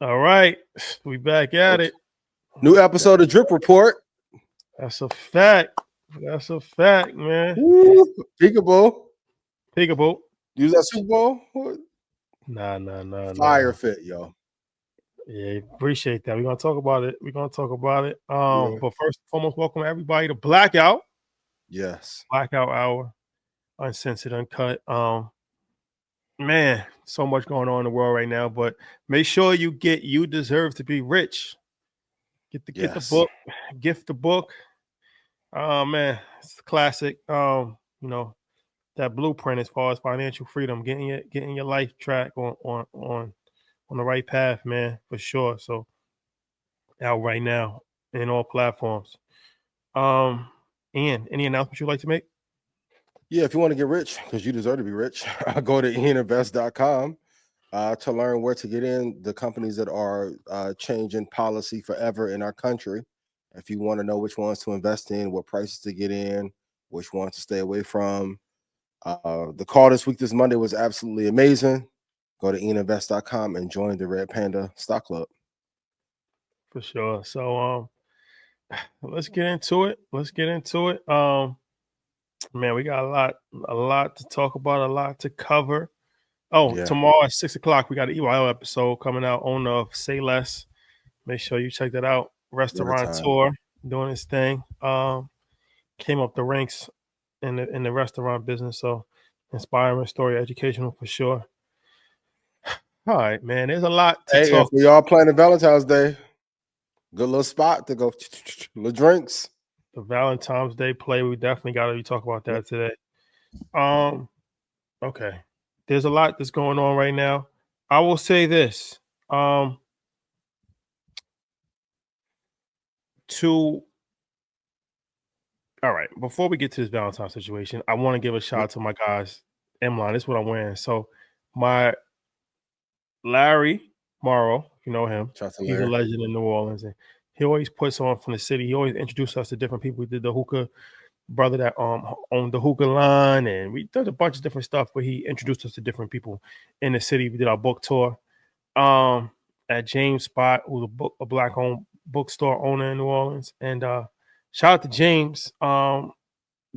All right, we back at it. New episode of Drip Report. That's a fact. That's a fact, man. Woo, Peekaboo. Peekaboo. Use that Super Bowl. What? Nah. Fire fit, yo. Yeah, appreciate that. We're gonna talk about it. Yeah. But first and foremost, welcome everybody to Blackout. Yes. Blackout Hour, uncensored, uncut. Man, so much going on in the world right now. But make sure you get You Deserve to Be Rich. Get the book, gift the book. Oh man, it's a classic. That blueprint as far as financial freedom, getting your life track on the right path, man, for sure. So out right now in all platforms. Ian, any announcements you'd like to make? Yeah, if you want to get rich, because you deserve to be rich, go to ianinvest.com to learn where to get in the companies that are changing policy forever in our country. If you want to know which ones to invest in, what prices to get in, which ones to stay away from. The call this Monday was absolutely amazing. Go to ianinvest.com and join the Red Panda Stock Club. For sure. So let's get into it. Man, we got a lot to talk about, a lot to cover. Oh, Yeah. Tomorrow at 6:00, we got an EYL episode coming out on Say Less. Make sure you check that out. Restaurant tour doing its thing. Came up the ranks in the restaurant business. So inspiring story, educational for sure. All right, man. There's a lot to talk. If we all planning Valentine's Day, good little spot to go. Little drinks. The Valentine's Day play. We definitely got to talk about that today. Okay. There's a lot that's going on right now. I will say this. All right, before we get to this Valentine situation, I want to give a shout out to my guys. M-Line, this is what I'm wearing. So my Larry Morrow, you know him. He's a legend in New Orleans. And he always puts on from the city. He always introduced us to different people. We did the hookah brother that owned the hookah line, and we did a bunch of different stuff, but he introduced us to different people in the city. We did our book tour at James Spot, who's a black-owned bookstore owner in New Orleans. And shout out to James.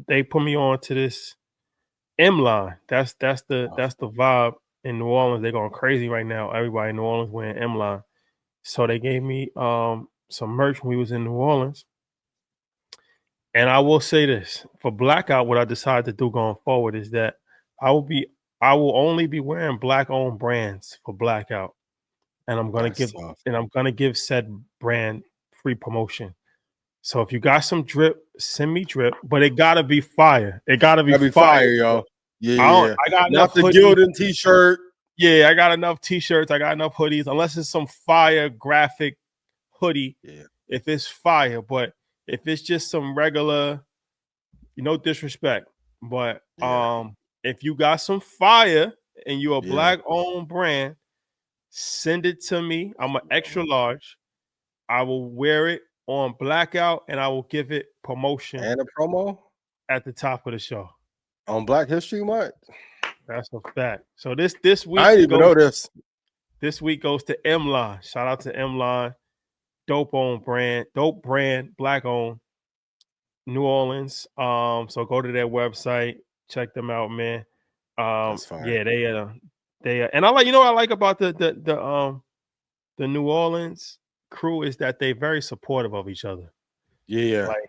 They put me on to this M-Line. That's the vibe in New Orleans. They're going crazy right now. Everybody in New Orleans wearing M-Line. So they gave me some merch when we was in New Orleans. And I will say this, for Blackout, what I decided to do going forward is that I will only be wearing black-owned brands for Blackout. And I'm gonna give said brand free promotion. So if you got some drip, send me drip, but it gotta be fire. It gotta be fire, yo. Yeah. I got enough the Gildan t-shirt. Yeah, I got enough t-shirts. I got enough hoodies. Unless it's some fire graphic hoodie. Yeah. If it's fire, but if it's just some regular, no disrespect, but if you got some fire and you're a black-owned brand, send it to me. I'm an extra large. I will wear it on Blackout, and I will give it promotion and a promo at the top of the show on Black History Month. That's a fact. So this week, I didn't even know this. This week goes to M-Line. Shout out to M-Line, dope brand, black owned, New Orleans. So go to their website, check them out, man. That's fine. Yeah, they and I like, what I like about the New Orleans crew is that they're very supportive of each other. Yeah. Like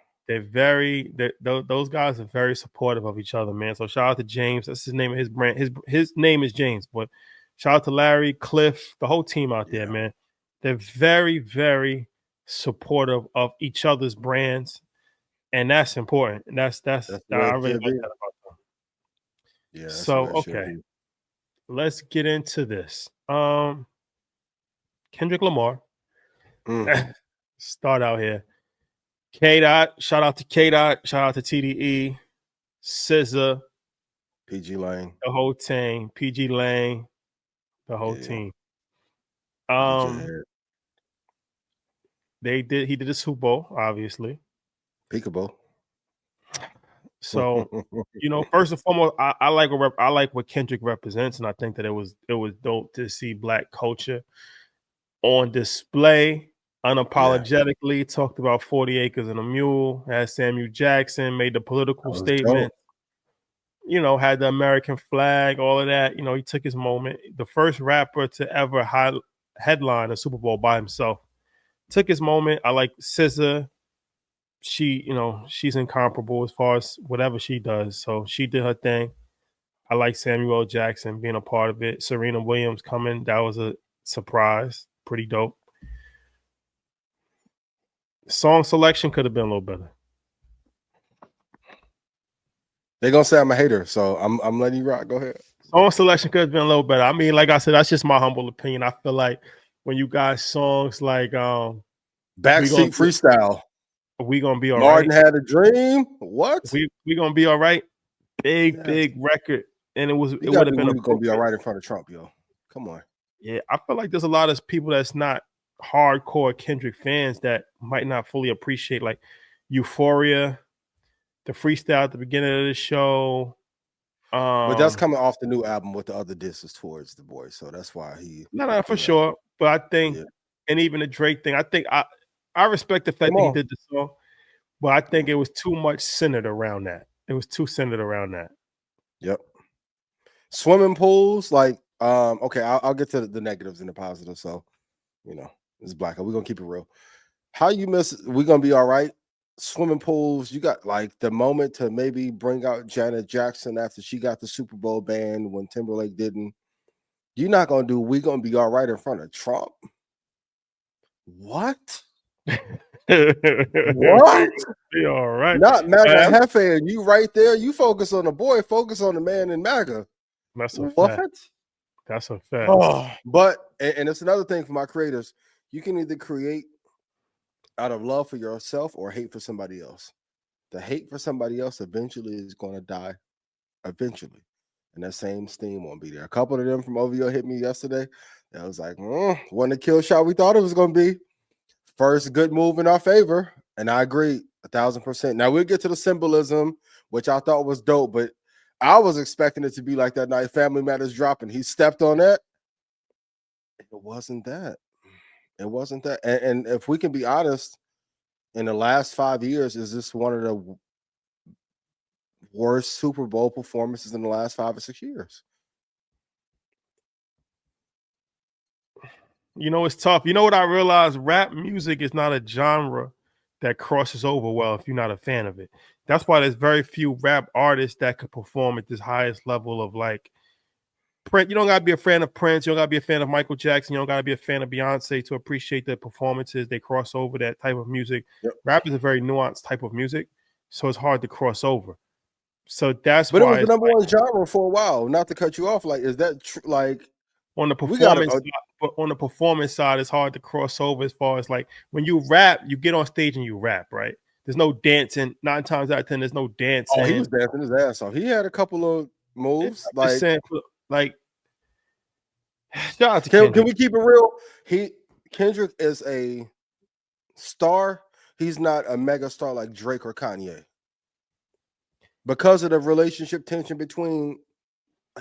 those guys are very supportive of each other, man. So shout out to James. That's his name of his brand. His name is James, but shout out to Larry, Cliff, the whole team out there, man. They're very, very supportive of each other's brands, and that's important. And that's I really like that about them. Yeah. So okay, let's get into this. Kendrick Lamar. Start out here. K-Dot, shout out to K-Dot, shout out to TDE, SZA, PG Lane, the whole team, PG Lane, the whole team. He did a Super Bowl, obviously. Peekaboo. So, first and foremost, I like what Kendrick represents, and I think that it was dope to see Black culture on display, unapologetically, talked about 40 acres and a mule, had Samuel Jackson, made the political statement, you know, had the American flag, all of that. You know, he took his moment. The first rapper to ever headline a Super Bowl by himself. Took his moment. I like SZA. She, you know, she's incomparable as far as whatever she does. So she did her thing. I like Samuel L. Jackson being a part of it. Serena Williams coming. That was a surprise. Pretty dope. Song selection could have been a little better. They're gonna say I'm a hater, so I'm letting you rock. Go ahead. Song selection could have been a little better. I mean, like I said, that's just my humble opinion. I feel like when you got songs like Backseat Freestyle, we gonna be all Martin right. Had a Dream. What? We gonna be all right. Big record, and it would have been gonna be all right in front of Trump, yo. Come on. Yeah, I feel like there's a lot of people that's not hardcore Kendrick fans that might not fully appreciate like Euphoria, the freestyle at the beginning of the show. But that's coming off the new album with the other disses towards the boy, so that's why he. No, for sure. But I think, and even the Drake thing, I think I respect the fact that he did the song, but I think it was too much centered around that. It was too centered around that. Yep. Swimming pools, like, okay, I'll get to the negatives and the positives. So, you know, it's Black. We're gonna keep it real. How you miss? We're gonna be all right. Swimming pools, you got like the moment to maybe bring out Janet Jackson after she got the Super Bowl ban when Timberlake didn't. You're not gonna do we gonna be all right in front of Trump. What? What? Be all right. Not MAGA Hefe, and you right there. You focus on the boy, focus on the man in MAGA. That's a fact. That's a fact. Oh, but and it's another thing for my creators. You can either create out of love for yourself or hate for somebody else. The hate for somebody else eventually is going to die. Eventually. And that same steam won't be there. A couple of them from OVO hit me yesterday. That was like, wasn't the kill shot we thought it was going to be. First good move in our favor. And I agree 1,000%. Now we'll get to the symbolism, which I thought was dope, but I was expecting it to be like that night Family Matters dropping. He stepped on that. It wasn't that. It wasn't that. And if we can be honest, in the last 5 years, is this one of the worst Super Bowl performances in the last 5 or 6 years? You know, it's tough. You know what I realized? Rap music is not a genre that crosses over well if you're not a fan of it. That's why there's very few rap artists that could perform at this highest level of like Prince. You don't gotta be a fan of Prince. You don't gotta be a fan of Michael Jackson. You don't gotta be a fan of Beyonce to appreciate the performances. They cross over that type of music. Yep. Rap is a very nuanced type of music, so it's hard to cross over. So that's but why it was the number one genre for a while. Not to cut you off, like, is that like on the performance side, but on the performance side, it's hard to cross over as far as like when you rap, you get on stage and you rap, right? There's no dancing. 9 times out of 10, there's no dancing. Oh, he was dancing his ass off. He had a couple of moves. Like shout out to Kendrick. Can we keep it real? Kendrick is a star. He's not a mega star like Drake or Kanye. Because of the relationship tension between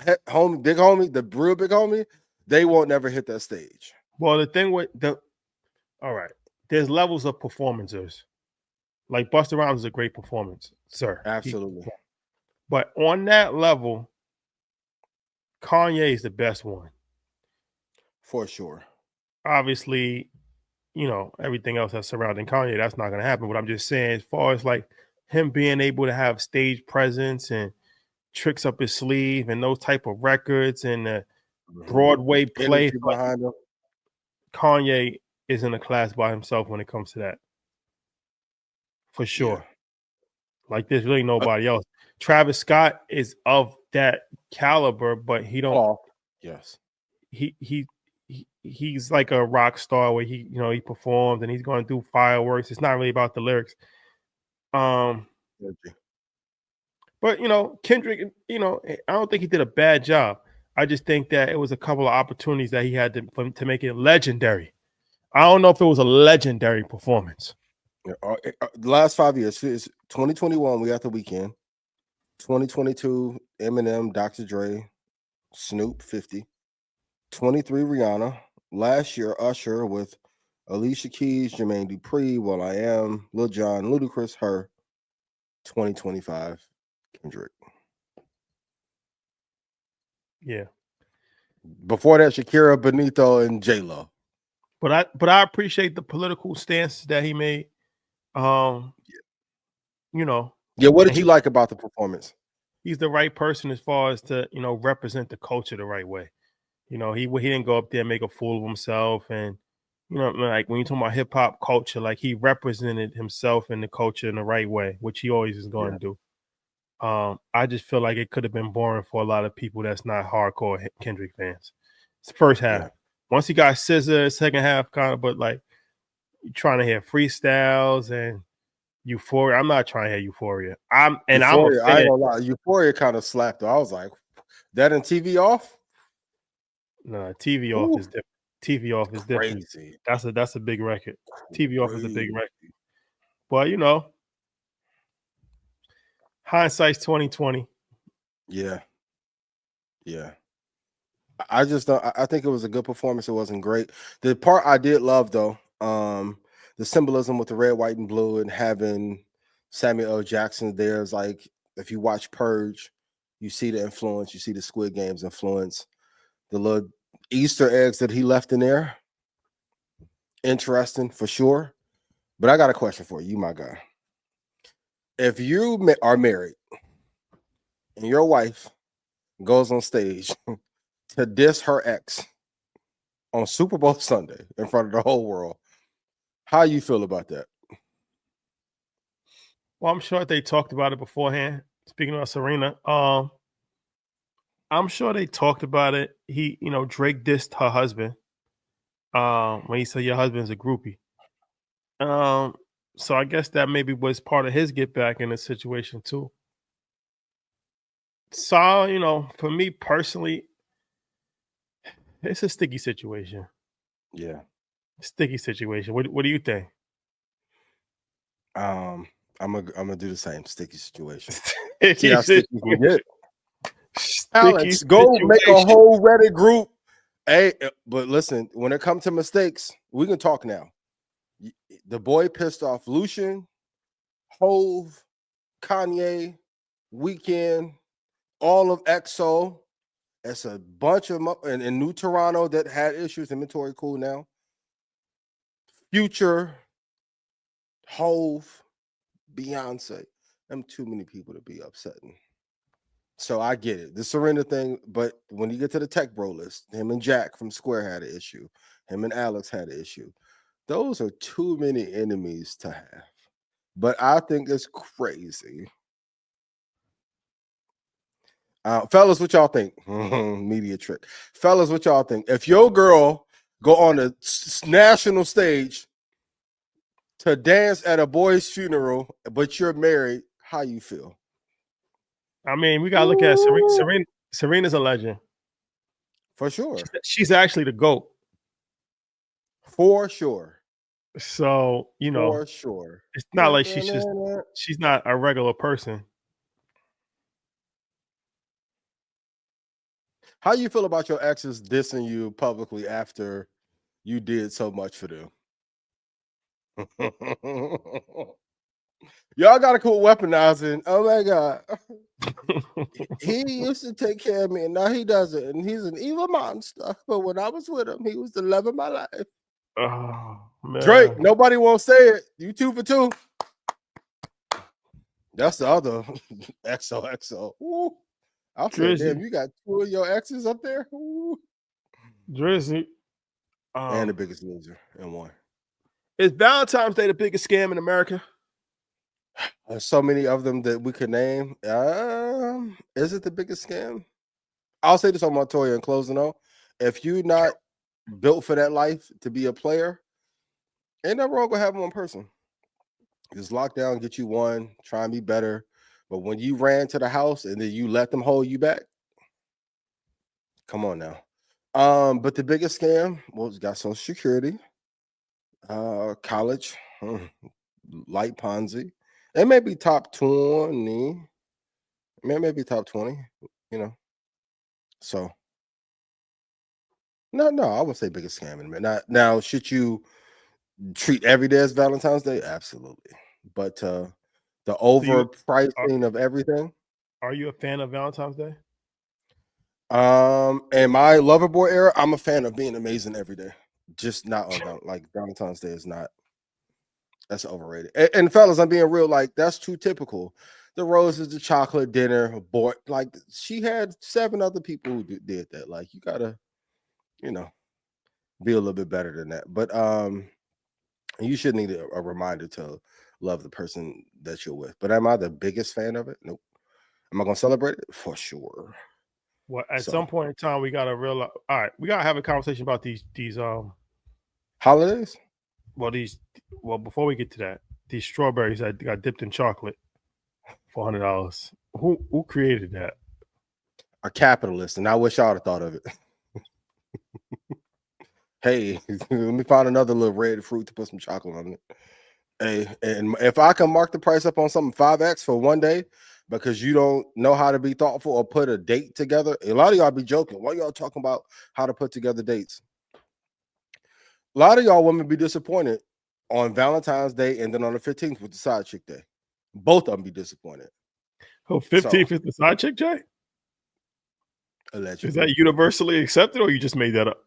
big homie, the real big homie, they won't never hit that stage. Well, the thing with all right, there's levels of performances. Like Busta Rhymes is a great performance, sir. Absolutely. But on that level, Kanye is the best one. For sure. Obviously, you know, everything else that's surrounding Kanye, that's not going to happen. But I'm just saying, as far as like him being able to have stage presence and tricks up his sleeve and those type of records and the Broadway play, behind him. Kanye is in a class by himself when it comes to that. For sure. Yeah. Like there's really nobody else. Travis Scott is of that caliber, but he don't. Oh, yes. He's like a rock star where he performs and he's going to do fireworks. It's not really about the lyrics. But Kendrick, I don't think he did a bad job. I just think that it was a couple of opportunities that he had to make it legendary. I don't know if it was a legendary performance. The last 5 years, it's 2021, we got The Weeknd. 2022, Eminem, Dr. Dre, Snoop, 50. 23, Rihanna. last year, Usher with Alicia Keys, Jermaine Dupri, Will I Am, Lil Jon, Ludacris, Her. 2025, Kendrick. Yeah. Before that, Shakira, Benito, and J-Lo. But I appreciate the political stance that he made. You know. Yeah, what did you like about the performance? He's the right person as far as to, represent the culture the right way. He didn't go up there and make a fool of himself. And, like when you talk about hip hop culture, like he represented himself and the culture in the right way, which he always is going to do. I just feel like it could have been boring for a lot of people that's not hardcore Kendrick fans. It's the first half. Yeah. Once he got Scissor, second half kind of, but like you're trying to hear freestyles and Euphoria. I'm not trying to hear Euphoria. I'm a fan. I ain't gonna lie. Euphoria kind of slapped though. I was like, that and TV off? No, TV off is different. TV off is different. That's a big record. TV off is a big record. But hindsight's 2020. Yeah. I just don't. I think it was a good performance. It wasn't great. The part I did love though, the symbolism with the red, white, and blue, and having Samuel L. Jackson there is like, if you watch Purge, you see the influence. You see the Squid Games influence. The little Easter eggs that he left in there. Interesting for sure. But I got a question for you, my guy. If you are married and your wife goes on stage to diss her ex on Super Bowl Sunday in front of the whole world, how you feel about that? Well, I'm sure they talked about it beforehand. Speaking of Serena, I'm sure they talked about it. Drake dissed her husband when he said your husband's a groupie. So I guess that maybe was part of his get back in the situation too. So, for me personally, it's a sticky situation. Yeah. Sticky situation. What do you think? I'm gonna do the same sticky situation. See how sticky you get. Alex, go make a whole Reddit group. Hey, but listen, when it comes to mistakes, we can talk now. The boy pissed off Lucian, Hove, Kanye, Weeknd, all of EXO. It's a bunch of in New Toronto that had issues. Inventory cool now. Future, Hove, Beyonce. Them too many people to be upsetting. So I get it, the Serena thing, but when you get to the tech bro list, him and Jack from Square had an issue. Him and Alex had an issue. Those are too many enemies to have. But I think it's crazy. Fellas, what y'all think? Media trick. Fellas, what y'all think? If your girl go on a national stage to dance at a boy's funeral, but you're married, how you feel? I mean, we gotta look at Serena. Serena's a legend. For sure. She's actually the GOAT. For sure. So, for sure. It's not like she's not a regular person. How you feel about your exes dissing you publicly after you did so much for them? Y'all gotta quit weaponizing. Oh my God. He used to take care of me and now he doesn't. And he's an evil monster. But when I was with him, he was the love of my life. Oh, man. Drake, nobody won't say it. You 2 for 2. That's the other XOXO. Ooh. I said, damn, you got 2 of your exes up there? Ooh. Drizzy. And the biggest loser in one. Is Valentine's Day the biggest scam in America? There's so many of them that we could name. Is it the biggest scam? I'll say this on Montoya in closing though. If you're not built for that life to be a player, ain't nothing wrong with having one person. Just lock down, get you one, try and be better. But when you ran to the house and then you let them hold you back, come on now. But the biggest scam, well, it's got Social Security, college, light Ponzi. It may be top 20. Maybe top 20, So No, I would say biggest scam in man. Now, should you treat every day as Valentine's Day? Absolutely. But the So overpricing of everything. are you a fan of Valentine's Day? In my lover boy era, I'm a fan of being amazing every day. Just not on like Valentine's Day is not. That's overrated. And fellas, I'm being real. Like that's too typical. The roses, the chocolate dinner, boy. Like she had 7 other people who did that. Like you gotta, you know, be a little bit better than that. But you should need a reminder to love the person that you're with. But am I the biggest fan of it? Nope. Am I gonna celebrate it? For sure. Well, at some point in time, we gotta realize. All right, we gotta have a conversation about these holidays. Well, before we get to that, these strawberries that got dipped in chocolate for $100. Who created that? A capitalist, and I wish I would have thought of it. Hey, let me find another little red fruit to put some chocolate on it. Hey, and if I can mark the price up on something 5x for one day because you don't know how to be thoughtful or put a date together, a lot of y'all be joking. Why y'all talking about how to put together dates? A lot of y'all women be disappointed on Valentine's Day and then on the 15th with the side chick day. Both of them be disappointed. Oh, 15th is the side chick, Jay? Allegedly. Is that universally accepted or you just made that up?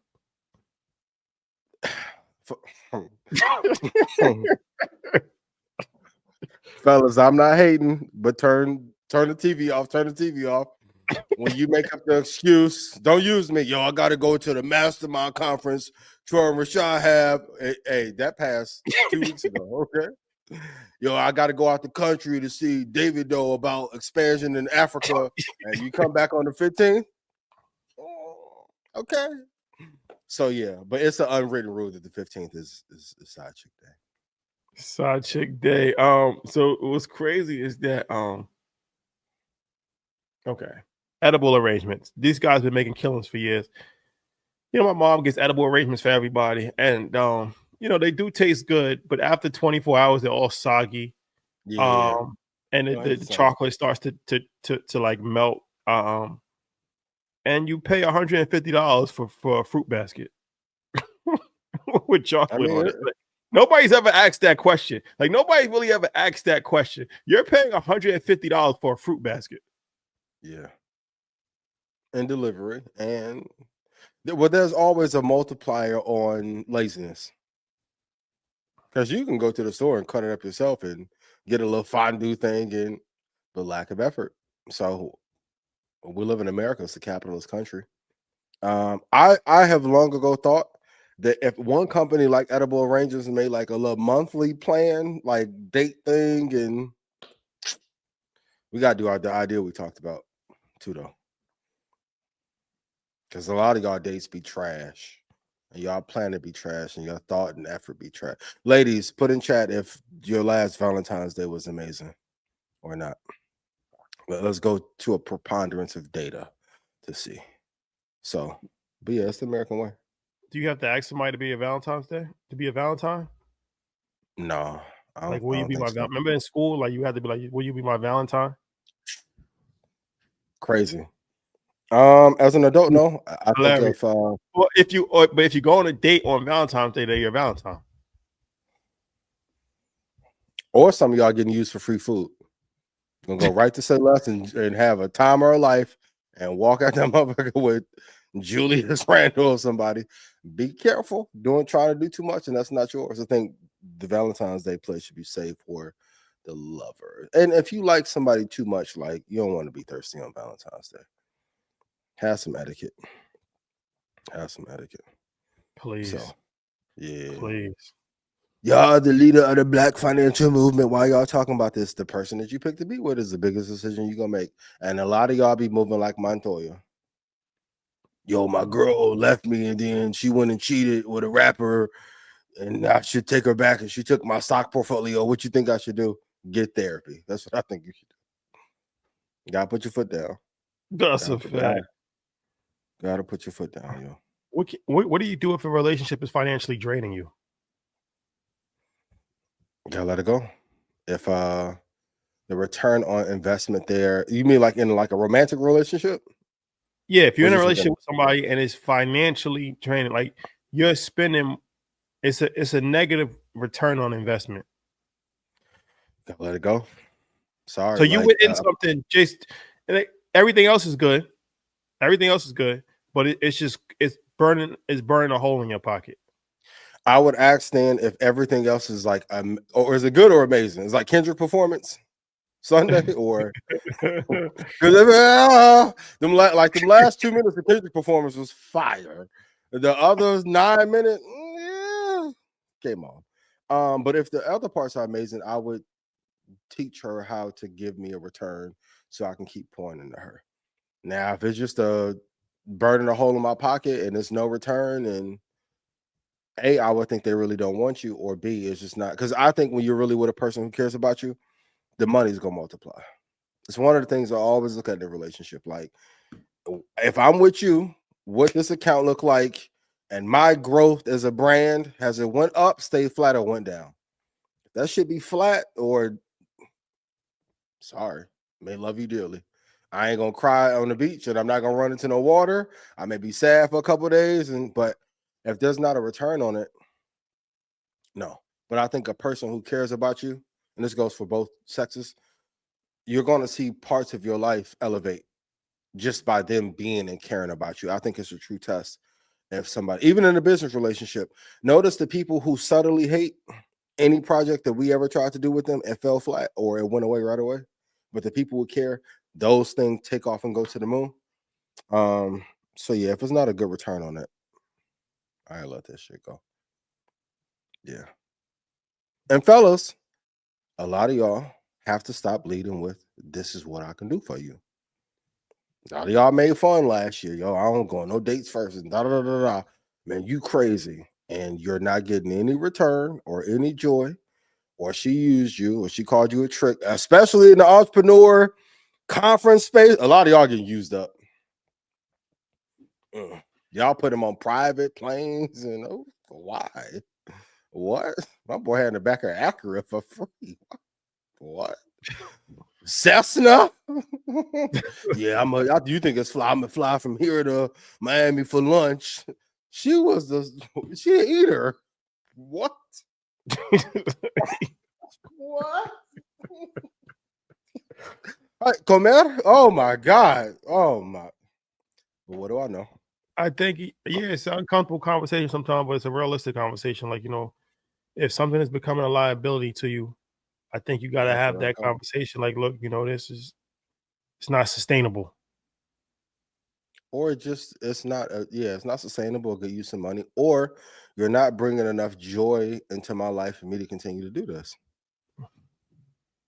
Fellas, I'm not hating, but turn the TV off. Turn the TV off. When you make up the excuse, don't use me. Yo, I got to go to the mastermind conference. Troy and Rashad have. Hey, that passed 2 weeks ago. Okay. Yo, I got to go out the country to see David Doe about expansion in Africa. And you come back on the 15th. Okay. So yeah, but it's an unwritten rule that the 15th is side chick day. Side chick day. So what's crazy is that okay, edible arrangements. These guys been making killings for years. You know, my mom gets edible arrangements for everybody, and you know, they do taste good, but after 24 hours, they're all soggy. Yeah. And the chocolate starts to like melt. And you pay $150 for a fruit basket with chocolate on it. Like, nobody's ever asked that question. Like nobody really ever asked that question. You're paying $150 for a fruit basket. Yeah. And delivery. And well, there's always a multiplier on laziness. Because you can go to the store and cut it up yourself and get a little fondue thing and the lack of effort. So we live in America, it's a capitalist country. I have long ago thought that if one company like Edible Arrangements made like a little monthly plan, like date thing, and we gotta do the idea we talked about too, though. Because a lot of y'all dates be trash. And y'all plan to be trash, and your thought and effort be trash. Ladies, put in chat if your last Valentine's Day was amazing or not. Let's go to a preponderance of data to see. So, but yeah, it's the American way. Do you have to ask somebody to be a Valentine's Day to be a Valentine? No, like, will you be my? Remember in school, like you had to be like, will you be my Valentine? Crazy. As an adult, no. I think if well, if you go on a date on Valentine's Day, they're your Valentine. Or some of y'all getting used for free food. Gonna go right to Say Less and have a time of our life and walk out that motherfucker with Julius Randle or somebody. Be careful. Trying to do too much, and that's not yours. I think the Valentine's Day play should be saved for the lover. And if you like somebody too much, like you don't want to be thirsty on Valentine's Day. Have some etiquette. Please. So, yeah. Please. Y'all the leader of the Black financial movement. Why y'all talking about this? The person that you picked to be with is the biggest decision you're gonna make. And a lot of y'all be moving like Montoya. Yo, my girl left me and then she went and cheated with a rapper, and I should take her back, and she took my stock portfolio. What you think I should do? Get therapy. That's what I think you should do. You gotta put your foot down. That's a fact. Gotta put your foot down, yo. What do you do if a relationship is financially draining you? Gotta let it go. If the return on investment there, you mean like in like a romantic relationship? Yeah, if you're in a relationship with somebody and it's financially draining, like you're spending, it's a negative return on investment. Gotta let it go. Sorry. So you went in something everything else is good. Everything else is good, but it's burning a hole in your pocket. I would ask then if everything else is like, or is it good or amazing? It's like Kendrick performance Sunday, or because them last 2 minutes of Kendrick performance was fire. The others 9 minutes, came on. But if the other parts are amazing, I would teach her how to give me a return so I can keep pouring into her. Now, if it's just a burning a hole in my pocket and there's no return, and A, I would think they really don't want you, or B, it's just not. Because I think when you're really with a person who cares about you, the money's gonna multiply. It's one of the things I always look at in a relationship. Like, if I'm with you, what this account look like, and my growth as a brand, has it went up, stayed flat, or went down? That should be flat, or sorry, may love you dearly. I ain't gonna cry on the beach, and I'm not gonna run into no water. I may be sad for a couple of days, but if there's not a return on it, no. But I think a person who cares about you, and this goes for both sexes, you're going to see parts of your life elevate just by them being and caring about you. I think it's a true test. If somebody, even in a business relationship, notice the people who subtly hate any project that we ever tried to do with them, it fell flat or it went away right away. But the people who care, those things take off and go to the moon. So yeah, if it's not a good return on it, I let that shit go. Yeah. And fellas, a lot of y'all have to stop leading with, this is what I can do for you. A lot of y'all made fun last year. Yo, I don't go on no dates first. And da, da, da, da, da. Man, you crazy. And you're not getting any return or any joy, or she used you, or she called you a trick, especially in the entrepreneur conference space. A lot of y'all getting used up. Y'all put them on private planes, and why? What? My boy had in the back of Acura for free. What? Cessna? Yeah, you think it's fly? I'm gonna fly from here to Miami for lunch. She an eater. What? What? Comer? Oh my God. Oh my. But what do I know? I think it's an uncomfortable conversation sometimes, but it's a realistic conversation. Like, if something is becoming a liability to you, I think you got to have that conversation. Like, look, it's not sustainable. Or it's not sustainable. Get you some money, or you're not bringing enough joy into my life for me to continue to do this.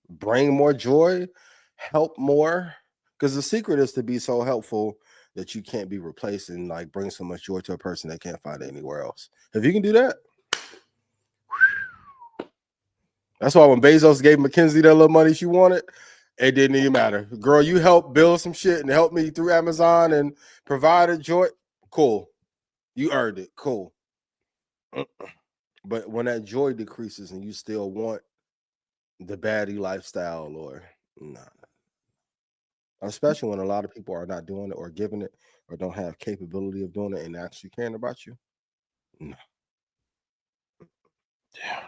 Bring more joy, help more, because the secret is to be so helpful that you can't be replaced, and like bring so much joy to a person they can't find it anywhere else. If you can do that, that's why when Bezos gave Mackenzie that little money she wanted, it didn't even matter. Girl, you helped build some shit and help me through Amazon and provided joy. Cool. You earned it. Cool. But when that joy decreases and you still want the baddie lifestyle, or nah. Especially when a lot of people are not doing it or giving it or don't have capability of doing it and actually caring about you. No. Yeah.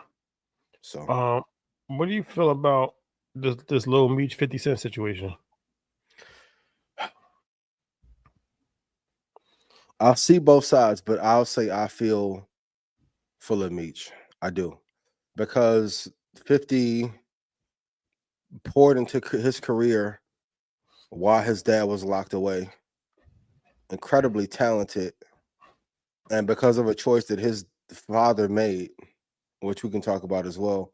So what do you feel about this Lil Meech 50 Cent situation? I'll see both sides, but I'll say I feel for Lil Meech. I do. Because 50 poured into his career while his dad was locked away. Incredibly talented. And because of a choice that his father made, which we can talk about as well,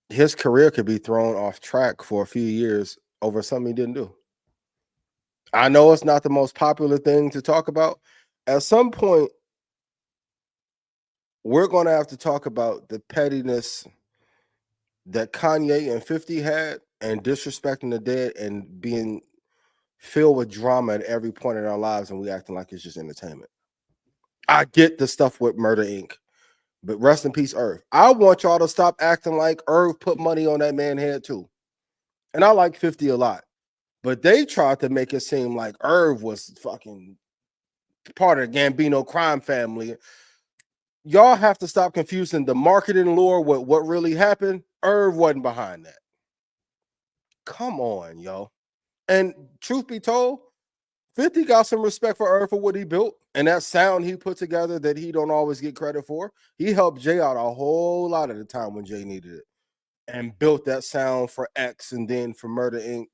his career could be thrown off track for a few years over something he didn't do. I know it's not the most popular thing to talk about. At some point, we're going to have to talk about the pettiness that Kanye and 50 had, and disrespecting the dead and being filled with drama at every point in our lives, and we acting like it's just entertainment. I get the stuff with Murder Inc., but rest in peace, Irv. I want y'all to stop acting like Irv put money on that man's head too. And I like 50 a lot. But they tried to make it seem like Irv was fucking part of the Gambino crime family. Y'all have to stop confusing the marketing lore with what really happened. Irv wasn't behind that. Come on, yo. And truth be told, 50 got some respect for Irv for what he built and that sound he put together that he don't always get credit for. He helped Jay out a whole lot of the time when Jay needed it and built that sound for X and then for Murder Inc.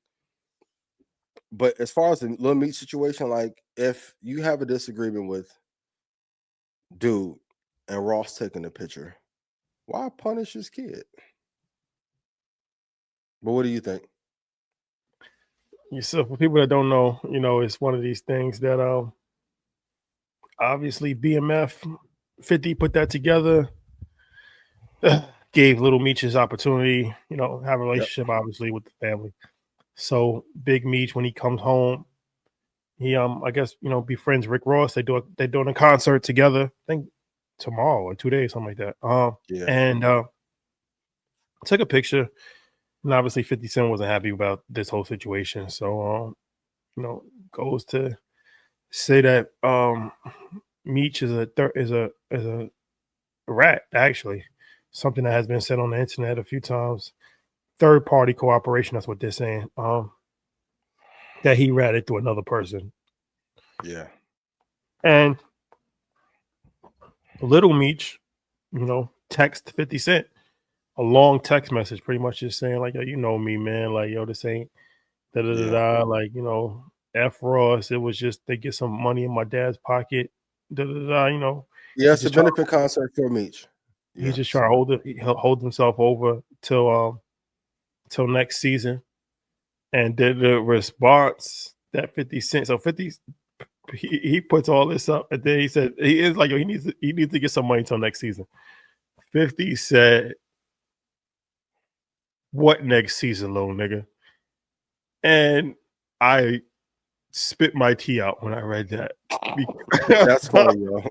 But as far as the Lil Meech situation, like if you have a disagreement with dude and Ross taking the picture, why punish his kid? But what do you think? So for people that don't know, it's one of these things that obviously BMF 50 put that together, gave Little Meech his opportunity, have a relationship obviously with the family. So Big Meech, when he comes home, he I guess befriends Rick Ross. They're doing a concert together. I think tomorrow or 2 days, something like that. And took a picture. And obviously 50 Cent wasn't happy about this whole situation. So goes to say that Meech is a rat, actually. Something that has been said on the internet a few times. Third party cooperation, that's what they're saying. That he ratted to another person. Yeah. And Little Meech, text 50 Cent a long text message, pretty much just saying like, yo, you know me, man. Like, yo, this ain't da da da da. Like, F Ross. It was just they get some money in my dad's pocket. Da da da. Yeah, it's a benefit concert for Meech. He's just trying to hold himself over till next season. And then the response that 50 Cent. So 50, he puts all this up, and then he said he is like, yo, he needs to get some money till next season. 50 said, "What next season, little nigga?" And I spit my tea out when I read that. That's funny, yo.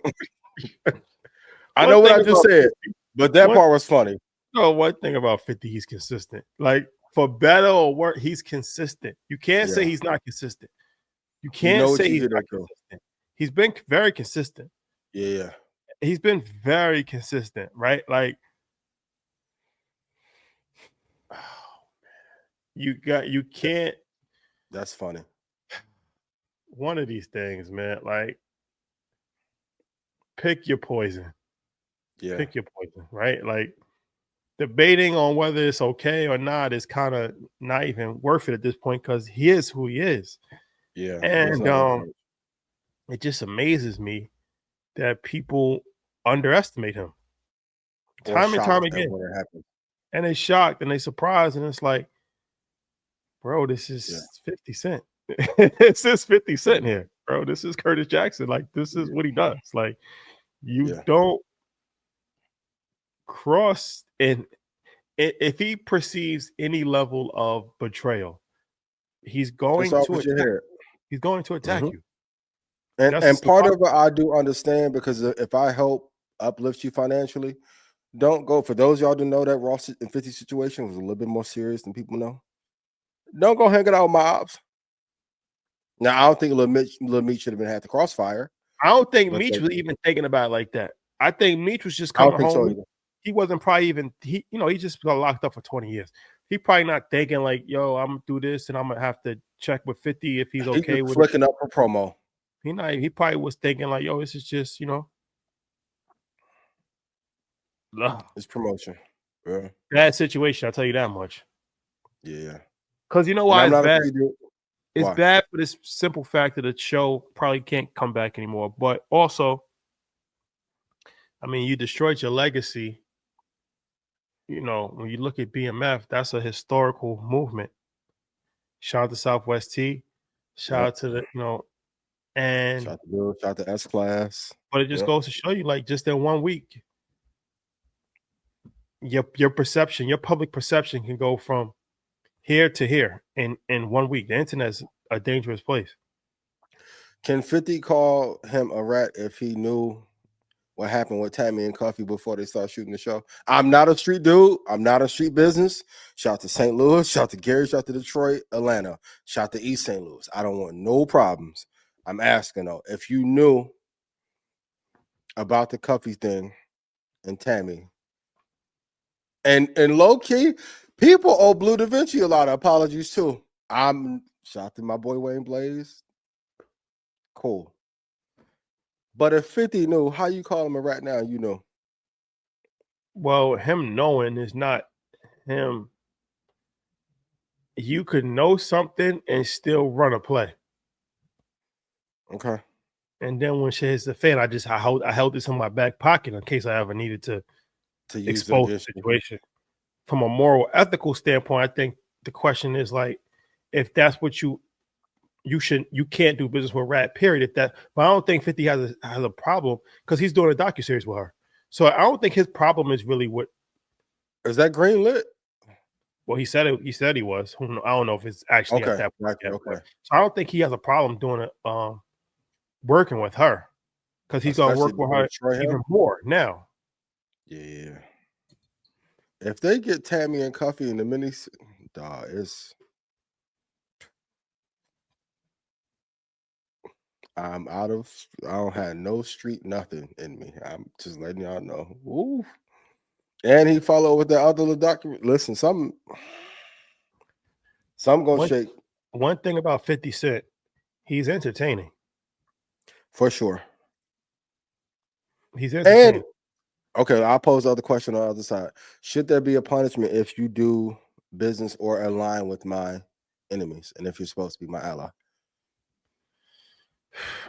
I know what I just said, but that part was funny. No, one thing about 50, he's consistent. Like, for better or worse, he's consistent. You can't say he's not consistent. You can't say he's not consistent. He's been very consistent. Yeah. He's been very consistent, right? Like, oh, man. You can't. That's funny. One of these things, man, like, pick your poison. Yeah. Pick your poison, right? Like, debating on whether it's okay or not is kind of not even worth it at this point because he is who he is. Yeah. And it just amazes me that people underestimate him time and time again. And they shocked and they surprised, and it's like, bro, this is 50 Cent. This is 50 Cent here, bro. This is Curtis Jackson. Like, this is what he does. Like, you don't cross in. If he perceives any level of betrayal, he's going to attack. He's going to attack you. And part of it I do understand, because if I help uplift you financially, don't go. For those y'all to know, that Ross and 50 situation was a little bit more serious than people know. Don't go hanging out with my ops. Now, I don't think Lil Meech should have had the crossfire. I don't think Meech was even thinking about it like that. I think Meech was just coming home. So he wasn't probably even he just got locked up for 20 years. He probably not thinking like, yo, I'm gonna do this and I'm gonna have to check with 50 if he's okay with flicking up for promo. He probably was thinking like, yo, this is just, it's promotion. Yeah. Bad situation, I'll tell you that much. Yeah. Because you know why it's bad? It's bad for this simple fact that the show probably can't come back anymore. But also, I mean, you destroyed your legacy. When you look at BMF, that's a historical movement. Shout out to Southwest T. Shout out to the, and shout out to S Class. But it just goes to show you, like, just in 1 week, your perception, your public perception can go from here to here in 1 week. The internet's a dangerous place. Can 50 call him a rat if he knew what happened with Tammy and Cuffy before they start shooting the show. I'm not a street dude. I'm not a street business. Shout to St. Louis. Shout to Gary. Shout to Detroit, Atlanta. Shout to East St. Louis. I don't want no problems. I'm asking though, if you knew about the Cuffy thing and Tammy, and low key, people owe Blue Da Vinci a lot of apologies too. I'm shout to my boy Wayne Blaze. Cool. But if 50 knew, how you call him a rat now? You know. Well, him knowing is not him. You could know something and still run a play. Okay. And then when shit hits the fan, I held this in my back pocket in case I ever needed to use expose the situation. From a moral, ethical standpoint, I think the question is like, if that's what you can't do business with Rat. Period. But I don't think 50 has a problem because he's doing a docuseries with her. So I don't think his problem is really what. Is that green lit? Well, he said it. He said he was. I don't know if it's actually at that point yet. Okay. So I don't think he has a problem doing it. Working with her because he's gonna work with her even more now. Yeah. If they get Tammy and Cuffy in the mini, it's. I'm out of. I don't have no street nothing in me. I'm just letting y'all know. Ooh. And he followed with that other little document. Listen, some gonna shake. One thing about 50 Cent, he's entertaining. For sure. He's entertaining. And okay, I'll pose the other question on the other side. Should there be a punishment if you do business or align with my enemies, and if you're supposed to be my ally?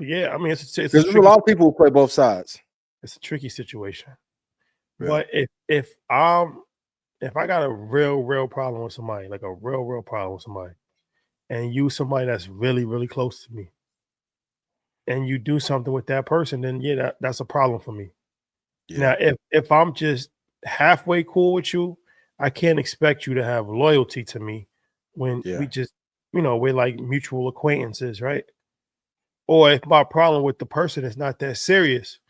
Yeah, I mean, it's there's a lot of people who play both sides. It's a tricky situation. Yeah. But if I got a real problem with somebody, like a real problem with somebody, and you somebody that's really, really close to me, and you do something with that person, then yeah, that's a problem for me. Yeah. Now, if I'm just halfway cool with you, I can't expect you to have loyalty to me when we just, we're like mutual acquaintances, right? Or if my problem with the person is not that serious,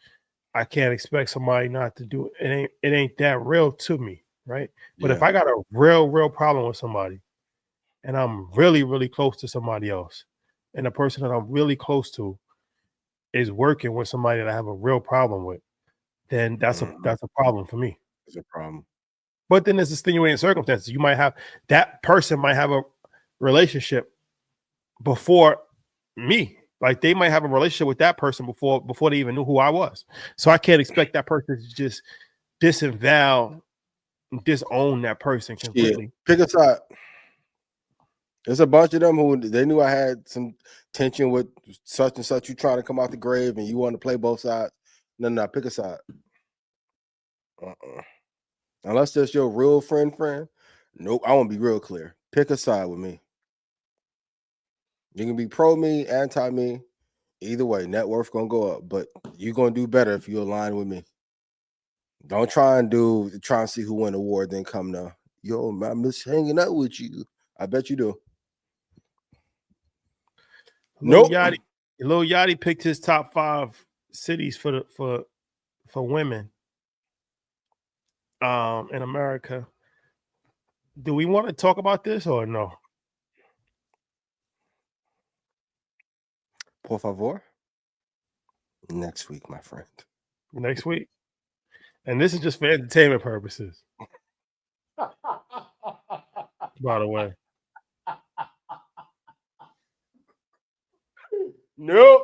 I can't expect somebody not to do it. It ain't that real to me, right? But if I got a real problem with somebody, and I'm really, really close to somebody else, and the person that I'm really close to is working with somebody that I have a real problem with, then that's a problem for me. It's a problem. But then there's extenuating circumstances. You might have that person might have a relationship before me. Like they might have a relationship with that person before they even knew who I was. So I can't expect that person to just disown that person completely. Pick a side. There's a bunch of them who they knew I had some tension with such and such. You trying to come out the grave and you want to play both sides. No, pick a side. Unless that's your real friend. Nope, I want to be real clear. Pick a side with me. You can be pro me, anti me. Either way, net worth gonna go up, but you're gonna do better if you align with me. Don't try and see who win the war, then come to, yo, I miss hanging out with you. I bet you do. Lil Yachty picked his top 5 cities for women in America. Do we want to talk about this or no? Por favor. Next week, my friend. Next week. And this is just for entertainment purposes. By the way. Nope.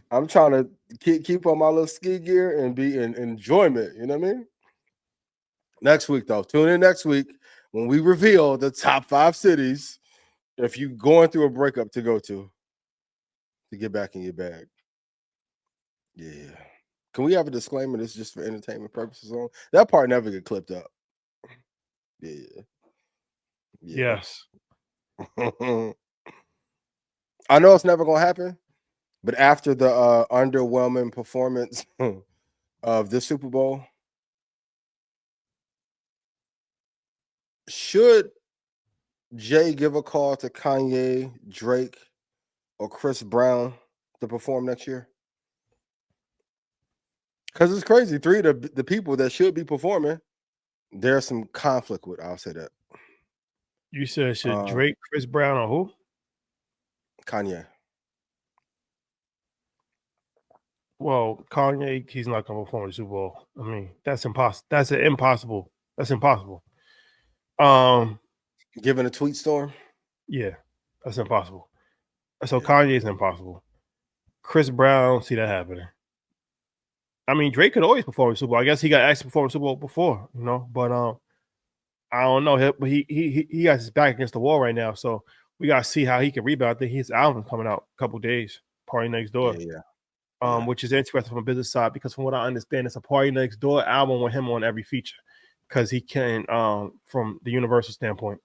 I'm trying to keep on my little ski gear and be in enjoyment. You know what I mean? Next week, though. Tune in next week when we reveal the top 5 cities if you're going through a breakup to go to get back in your bag. Yeah. Can we have a disclaimer? This is just for entertainment purposes only. That part never get clipped up. Yeah. Yes. I know it's never gonna happen, but after the underwhelming performance of this Super Bowl, should Jay give a call to Kanye, Drake, or Chris Brown to perform next year? Because it's crazy. Three of the people that should be performing, there's some conflict with. I'll say that. You said should Drake, Chris Brown, or who? Kanye. Well, Kanye, he's not going to perform at the Super Bowl. I mean, that's impossible. That's impossible. That's impossible. Given a tweet storm? Yeah, that's impossible. So Kanye is impossible. Chris Brown, see that happening. I mean, Drake could always perform at Super Bowl. I guess he got asked to perform at Super Bowl before, you know. But I don't know. But he got his back against the wall right now, so we gotta see how he can rebound. I think his album coming out a couple days. Party Next Door. Yeah. Which is interesting from a business side because from what I understand, it's a Party Next Door album with him on every feature because he can from the Universal standpoint.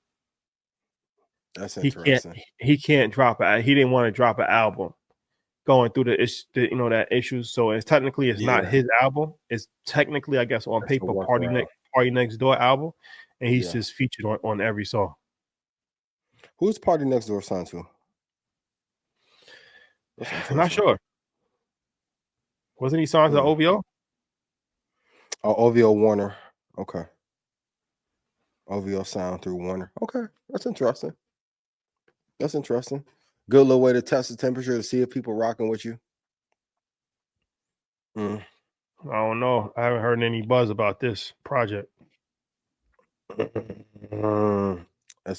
That's interesting. He can't drop it. He didn't want to drop an album going through that issues. So it's technically not his album. It's technically, I guess, on paper Party Next Door album, and he's just featured on every song. Who's Party Next Door signed to? I'm not sure. Wasn't he signed to OVO? Oh, OVO Warner. Okay. OVO sound through Warner. Okay, that's interesting. That's interesting. Good little way to test the temperature to see if people rocking with you. I don't know. I haven't heard any buzz about this project. That's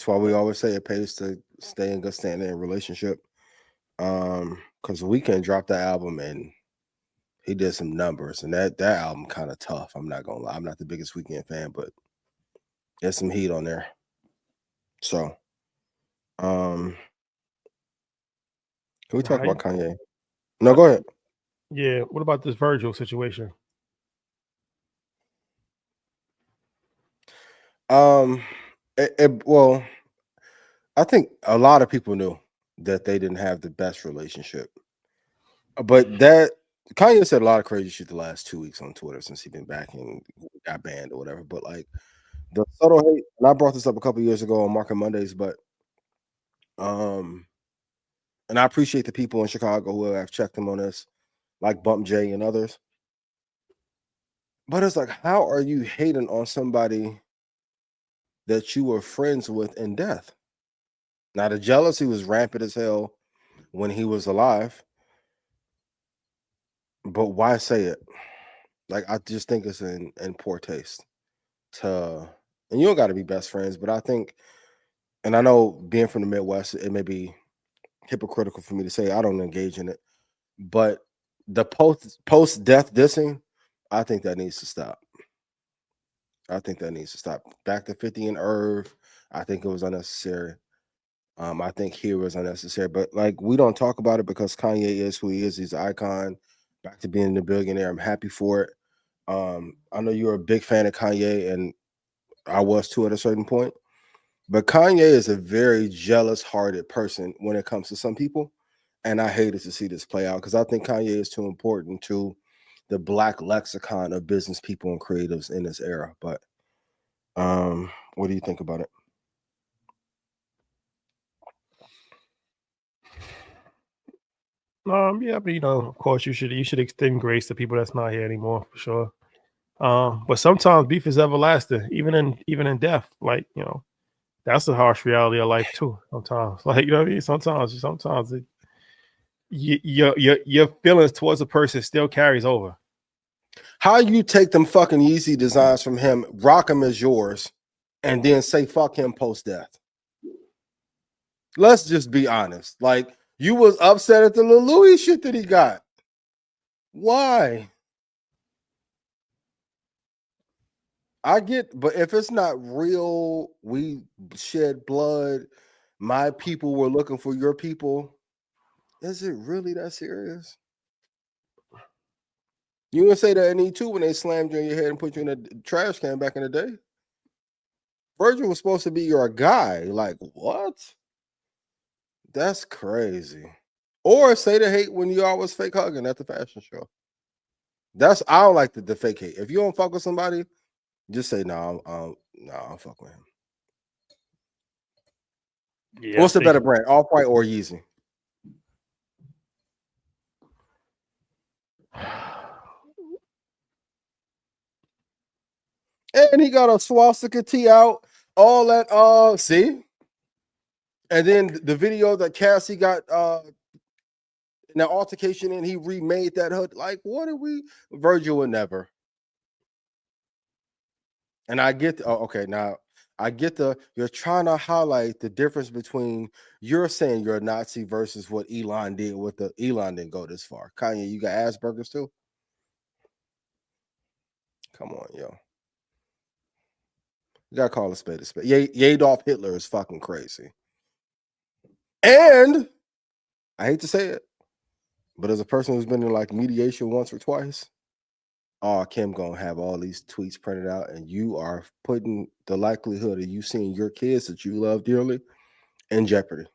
why we always say it pays to stay in good standing in a relationship. Because Weeknd dropped that album and he did some numbers, and that album kind of tough. I'm not gonna lie. I'm not the biggest Weeknd fan, but there's some heat on there. So, can we talk about Kanye? No, go ahead. Yeah. What about this Virgil situation? Well, I think a lot of people knew that they didn't have the best relationship, but that Kanye said a lot of crazy shit the last 2 weeks on Twitter since he's been back and got banned or whatever. But like the subtle hate, and I brought this up a couple years ago on Market Mondays, but and I appreciate the people in Chicago who have checked him on this, like Bump J and others. But it's like, how are you hating on somebody that you were friends with in death? Now, the jealousy was rampant as hell when he was alive. But why say it? Like, I just think it's in poor taste and you don't got to be best friends, but I think, and I know being from the Midwest, it may be hypocritical for me to say I don't engage in it, but the post-death dissing, I think that needs to stop. Back to 50 and Irv, I think it was unnecessary. I think here was unnecessary, but like we don't talk about it because Kanye is who he is. He's an icon. Back to being the billionaire. I'm happy for it. I know you're a big fan of Kanye, and I was too at a certain point. But Kanye is a very jealous-hearted person when it comes to some people, and I hated to see this play out because I think Kanye is too important to the black lexicon of business people and creatives in this era. But what do you think about it? Yeah, but of course, you should extend grace to people that's not here anymore for sure. But sometimes beef is everlasting, even in death. Like that's a harsh reality of life too. Sometimes, like you know what I mean. Sometimes your feelings towards a person still carries over. How you take them fucking Yeezy designs from him, rock them as yours, and then say fuck him post death? Let's just be honest. Like, you was upset at the Lil Louis shit that he got. Why? I get, but if it's not real, we shed blood. My people were looking for your people. Is it really that serious? You would say that in E2 when they slammed you in your head and put you in a trash can back in the day? Virgil was supposed to be your guy. Like, what? That's crazy. Or say the hate when you always fake hugging at the fashion show. I don't like the fake hate. If you don't fuck with somebody, just say no. I'll fuck with him. Yeah, what's the better brand, Off-White or Yeezy? And he got a swastika tee out, all that. See? And then the video that Cassie got in that altercation, and he remade that hood. Like, what are we? Virgil would never. And I get, okay, now I get you're trying to highlight the difference between you're saying you're a Nazi versus what Elon did with Elon didn't go this far. Kanye, you got Asperger's too? Come on, yo. You gotta call a spade a spade. Yaydolf Hitler is fucking crazy. And I hate to say it, but as a person who's been in like mediation once or twice, Kim gonna have all these tweets printed out, and you are putting the likelihood of you seeing your kids that you love dearly in jeopardy.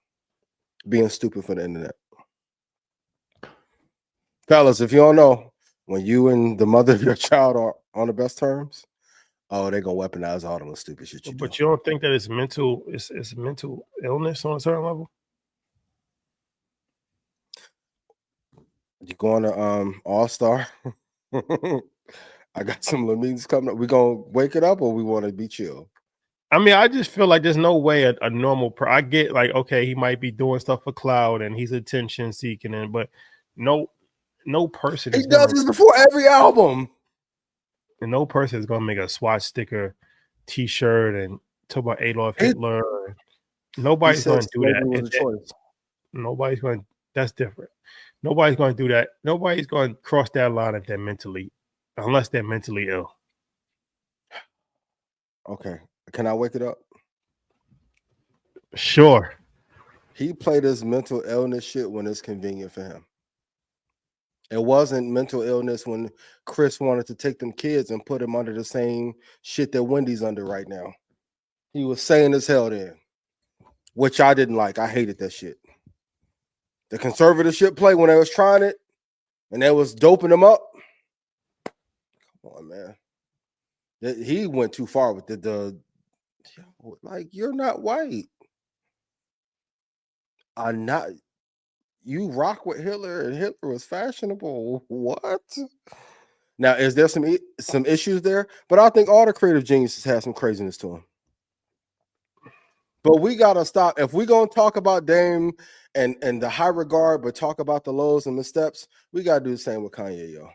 Being stupid for the internet. Fellas, if you don't know, when you and the mother of your child are on the best terms, they're gonna weaponize all the stupid shit you do. But you don't think that it's mental illness on a certain level? You going to All-Star? I got some meetings coming up. We gonna wake it up, or we want to be chill? I mean, I just feel like there's no way a normal I get like, okay, he might be doing stuff for cloud and he's attention seeking, but no person he does this before every album. And no person is gonna make a swatch sticker T-shirt and talk about Yaydolf Hitler. Nobody's gonna do that. Nobody's going. That's different. Nobody's going to do that. Nobody's going to cross that line if they're unless they're mentally ill. Okay, can I wake it up? Sure. He played his mental illness shit when it's convenient for him. It wasn't mental illness when Chris wanted to take them kids and put them under the same shit that Wendy's under right now. He was saying as hell then, which I didn't like. I hated that shit. The conservatorship play when they was trying it and they was doping them up. Come on, man. He went too far with like, you're not white. I'm not. You rock with Hitler, and Hitler was fashionable. What? Now, is there some issues there? But I think all the creative geniuses have some craziness to them. But we gotta stop. If we're gonna talk about Dame and the high regard, but talk about the lows and missteps, we gotta do the same with Kanye, yo.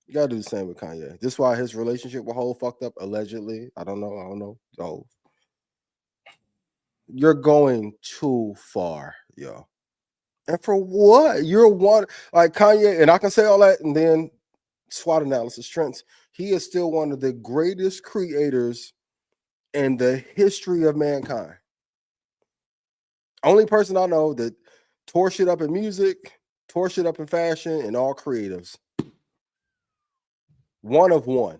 You gotta do the same with Kanye. This is why his relationship with Hov fucked up, allegedly. I don't know. Oh, you're going too far, yo. And for what? You're one like Kanye, and I can say all that, and then SWOT analysis strengths. He is still one of the greatest creators in the history of mankind. Only person I know that tore shit up in music, tore shit up in fashion, and all creatives. One of one.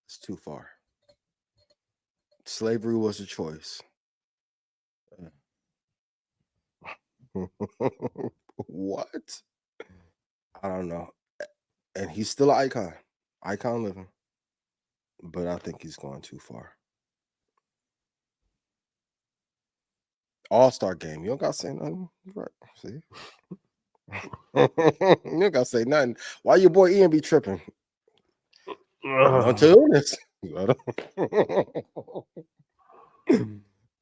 It's too far. Slavery was a choice. What? I don't know. And he's still an icon living. But I think he's going too far. All-Star game. You don't got to say nothing. Right. See? You don't got to say nothing. Why your boy Ian be tripping? Mental illness.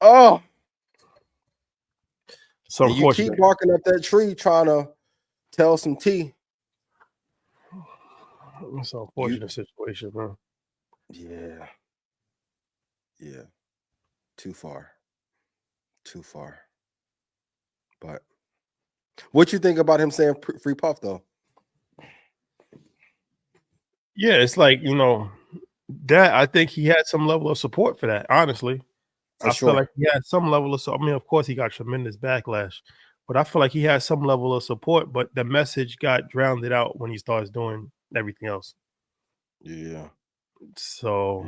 Oh. So you keep barking up that tree trying to tell some tea. It's an unfortunate situation, bro. Yeah. Too far. But what you think about him saying free Puff though? Yeah, it's like, that I think he had some level of support for that, honestly. I feel like he had some level of I mean, of course he got tremendous backlash, but I feel like he had some level of support, but the message got drowned out when he starts doing everything else. Yeah. So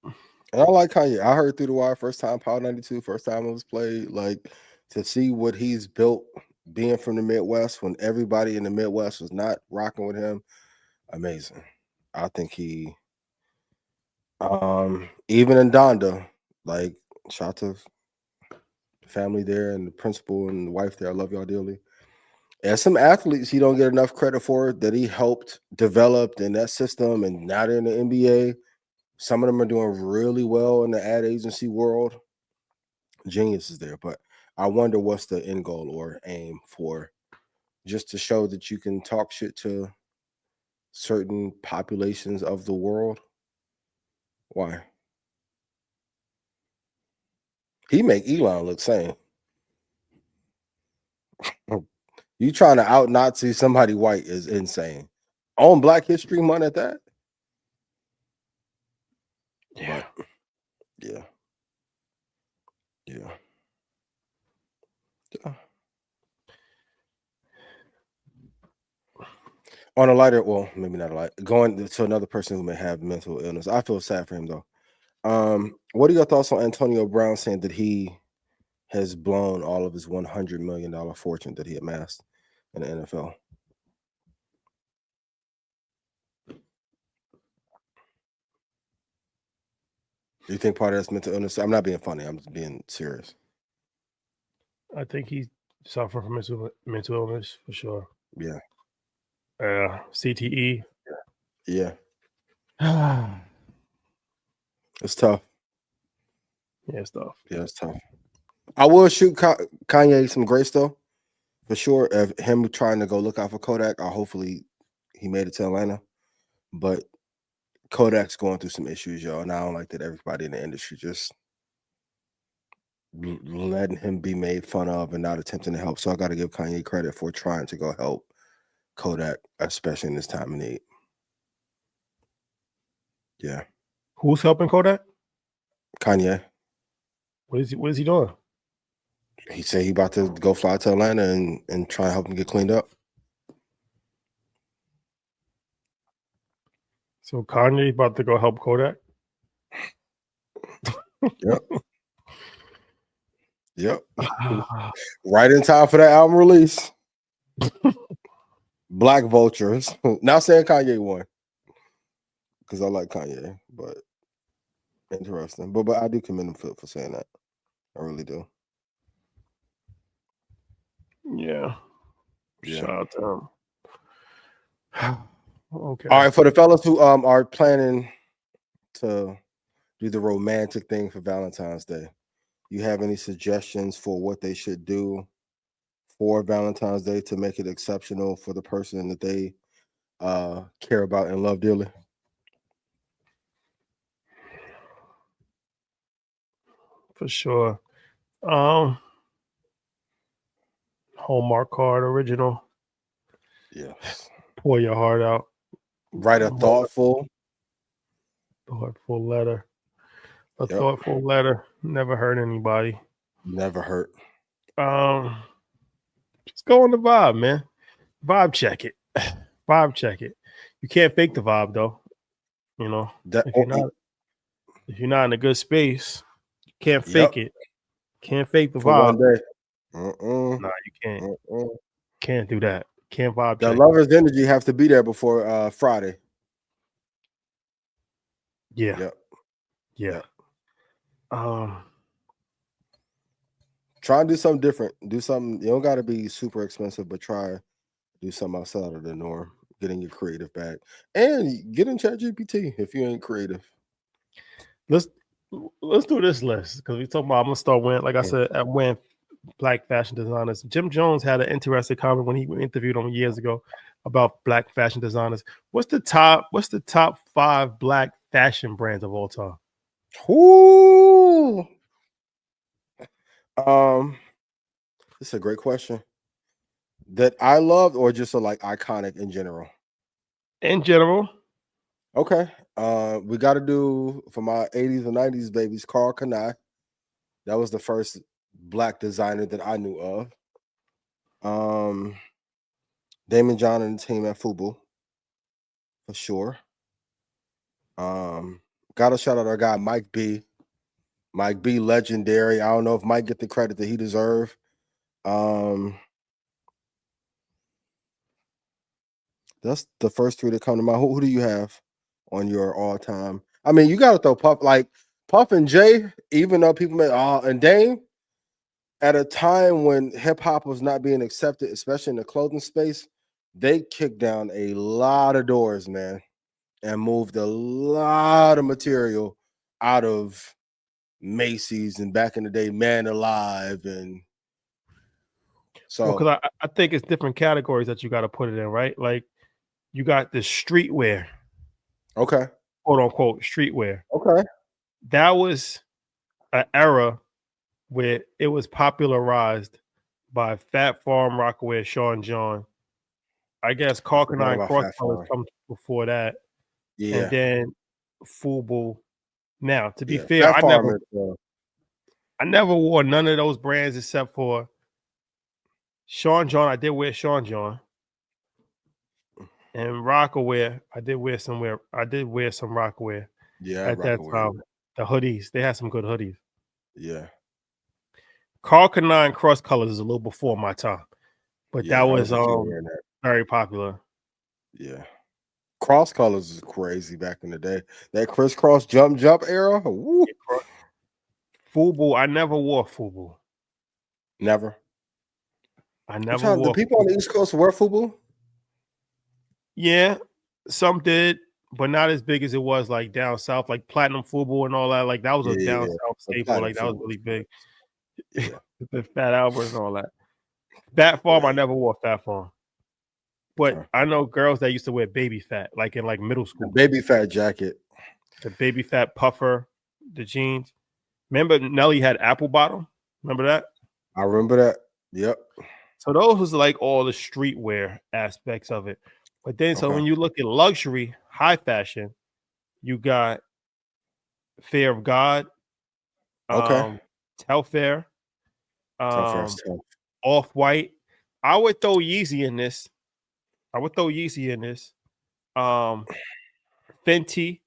and I like Kanye. I heard Through the Wire first time, Power 92, first time it was played. Like, to see what he's built being from the Midwest when everybody in the Midwest was not rocking with him, amazing. I think he even in Donda, like, shout out to the family there and the principal and the wife there. I love y'all dearly. As some athletes he don't get enough credit for that he helped develop in that system, and now they're in the NBA. Some of them are doing really well in the ad agency world. Genius is there, but I wonder what's the end goal or aim for, just to show that you can talk shit to certain populations of the world. Why? He make Elon look sane. You trying to out Nazi somebody white is insane. On Black History Month at that. Yeah. But yeah. Yeah. On a lighter, well, maybe not a light. Going to another person who may have mental illness. I feel sad for him though. What are your thoughts on Antonio Brown saying that he has blown all of his $100 million fortune that he amassed in the NFL? Do you think part of that's mental illness? I'm not being funny. I'm just being serious. I think he suffered from mental illness for sure. Yeah. CTE. Yeah. It's tough. Yeah, it's tough. Yeah, it's tough. I will shoot Kanye some grace though, for sure. Of him trying to go look out for Kodak. Hopefully he made it to Atlanta, but Kodak's going through some issues, y'all, and I don't like that everybody in the industry just letting him be made fun of and not attempting to help. So I got to give Kanye credit for trying to go help Kodak, especially in this time of need. Yeah. Who's helping Kodak? Kanye. What is he doing? He said he about to go fly to Atlanta and try and help him get cleaned up. So Kanye about to go help Kodak? Yep. Yep. Right in time for that album release. Black Vultures. Not saying Kanye won, because I like Kanye, but interesting. But I do commend him for saying that. I really do. Yeah. Shout out to him. Okay. All right, for the fellas who are planning to do the romantic thing for Valentine's Day, you have any suggestions for what they should do for Valentine's Day to make it exceptional for the person that they care about and love dearly? For sure. Hallmark card original. Yes. Pour your heart out. Write a thoughtful letter. Thoughtful letter. Never hurt anybody. Never hurt. Just go on the vibe, man. Vibe check it. Vibe check it. You can't fake the vibe though. You know, if you're not in a good space, you can't fake it. Can't fake the vibe. For one day. No, you can't. Can't do that. Can't vibe The check. lover's energy have to be there before Friday. Yeah. Yep. Yeah. Try and do something different. Do something. You don't got to be super expensive, but try do something outside of the norm. Getting your creative back, and get in ChatGPT if you ain't creative. Let's do this list, because we talking about, I'm gonna start wearing, like I said, at wearing Black fashion designers. Jim Jones had an interesting comment when he interviewed him years ago about Black fashion designers. What's the top 5 Black fashion brands of all time? Ooh. This is a great question. That I loved, or just like iconic in general? In general. Okay. We got to do, for my 80s and 90s babies, Karl Kani. That was the first Black designer that I knew of. Damon John and the team at FUBU, for sure. Got to shout out our guy Mike B. Mike B, legendary. I don't know if Mike get the credit that he deserves. That's the first 3 that come to mind. Who do you have on your all-time? I mean, you got to throw Puff and Jay, even though people may, and Dame. at a time when hip hop was not being accepted, especially in the clothing space, they kicked down a lot of doors, man, and moved a lot of material out of Macy's and back in the day, Man Alive, and so because I think it's different categories that you got to put it in, right? Like you got the streetwear, okay, quote unquote streetwear. okay, That was an era where it was popularized by Fat Farm Rockaway, Sean John. I guess I forgot Carcanine about Cross Fat Colors Farm. comes before that, and Yeah, then Fubu. Now, to be yeah, fair, Fat Farm is I never wore none of those brands except for Sean John. I did wear Sean John, and Rockaway. I did wear some Rockaway yeah, at that Rockaway. time. The hoodies, they had some good hoodies. Yeah, Carcanine Cross Colors is a little before my time, but yeah, that I was was a kid wearing that. very popular. Yeah. Cross colors is crazy back in the day. That crisscross jump era. Woo. Fubu, I never wore Fubu. Never. I I'm never trying. Do wore. people on the East Coast wear FUBU? Yeah, some did, but not as big as it was like down south, like Platinum Fubu and all that. Like that was a Yeah, down south the staple. platinum Like that was FUBU really was big. Yeah, The Fat Albert and all that. Fat Farm, I right. never wore Fat Farm, but Okay. I know girls that used to wear Baby Fat, like in like middle The school. baby fat jacket. The Baby Fat puffer, the jeans. Remember Nelly had apple bottom? Remember that? I remember that. Yep. So those was like all the streetwear aspects of it. But then, so Okay. when you look at luxury, high fashion, you got Fear of God, Okay. Telfair, Tough ass tough. Off White. I would throw Yeezy in this. Fenty.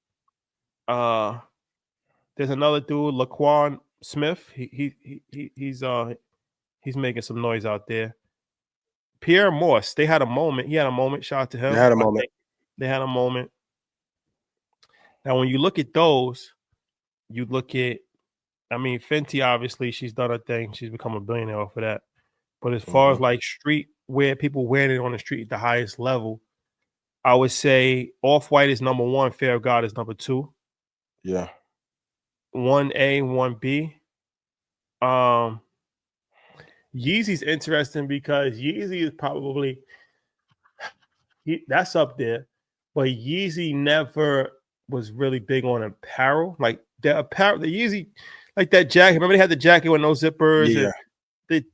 There's another dude, Laquan Smith. He's making some noise out there. Pierre Morse. They had a moment. He had a moment. Shout out to him. They had a I moment. think they had a moment. Now, when you look at those, you look at, I mean, Fenty, obviously, she's done her thing. She's become a billionaire off of that. But as far as like street wear, people wearing it on the street at the highest level, I would say Off White is number one, Fear of God is number two. Yeah. 1A, 1B. Yeezy's interesting because Yeezy is probably that's up there, but Yeezy never was really big on apparel. Like the Yeezy, like that jacket. Remember they had the jacket with no zippers, Yeah. and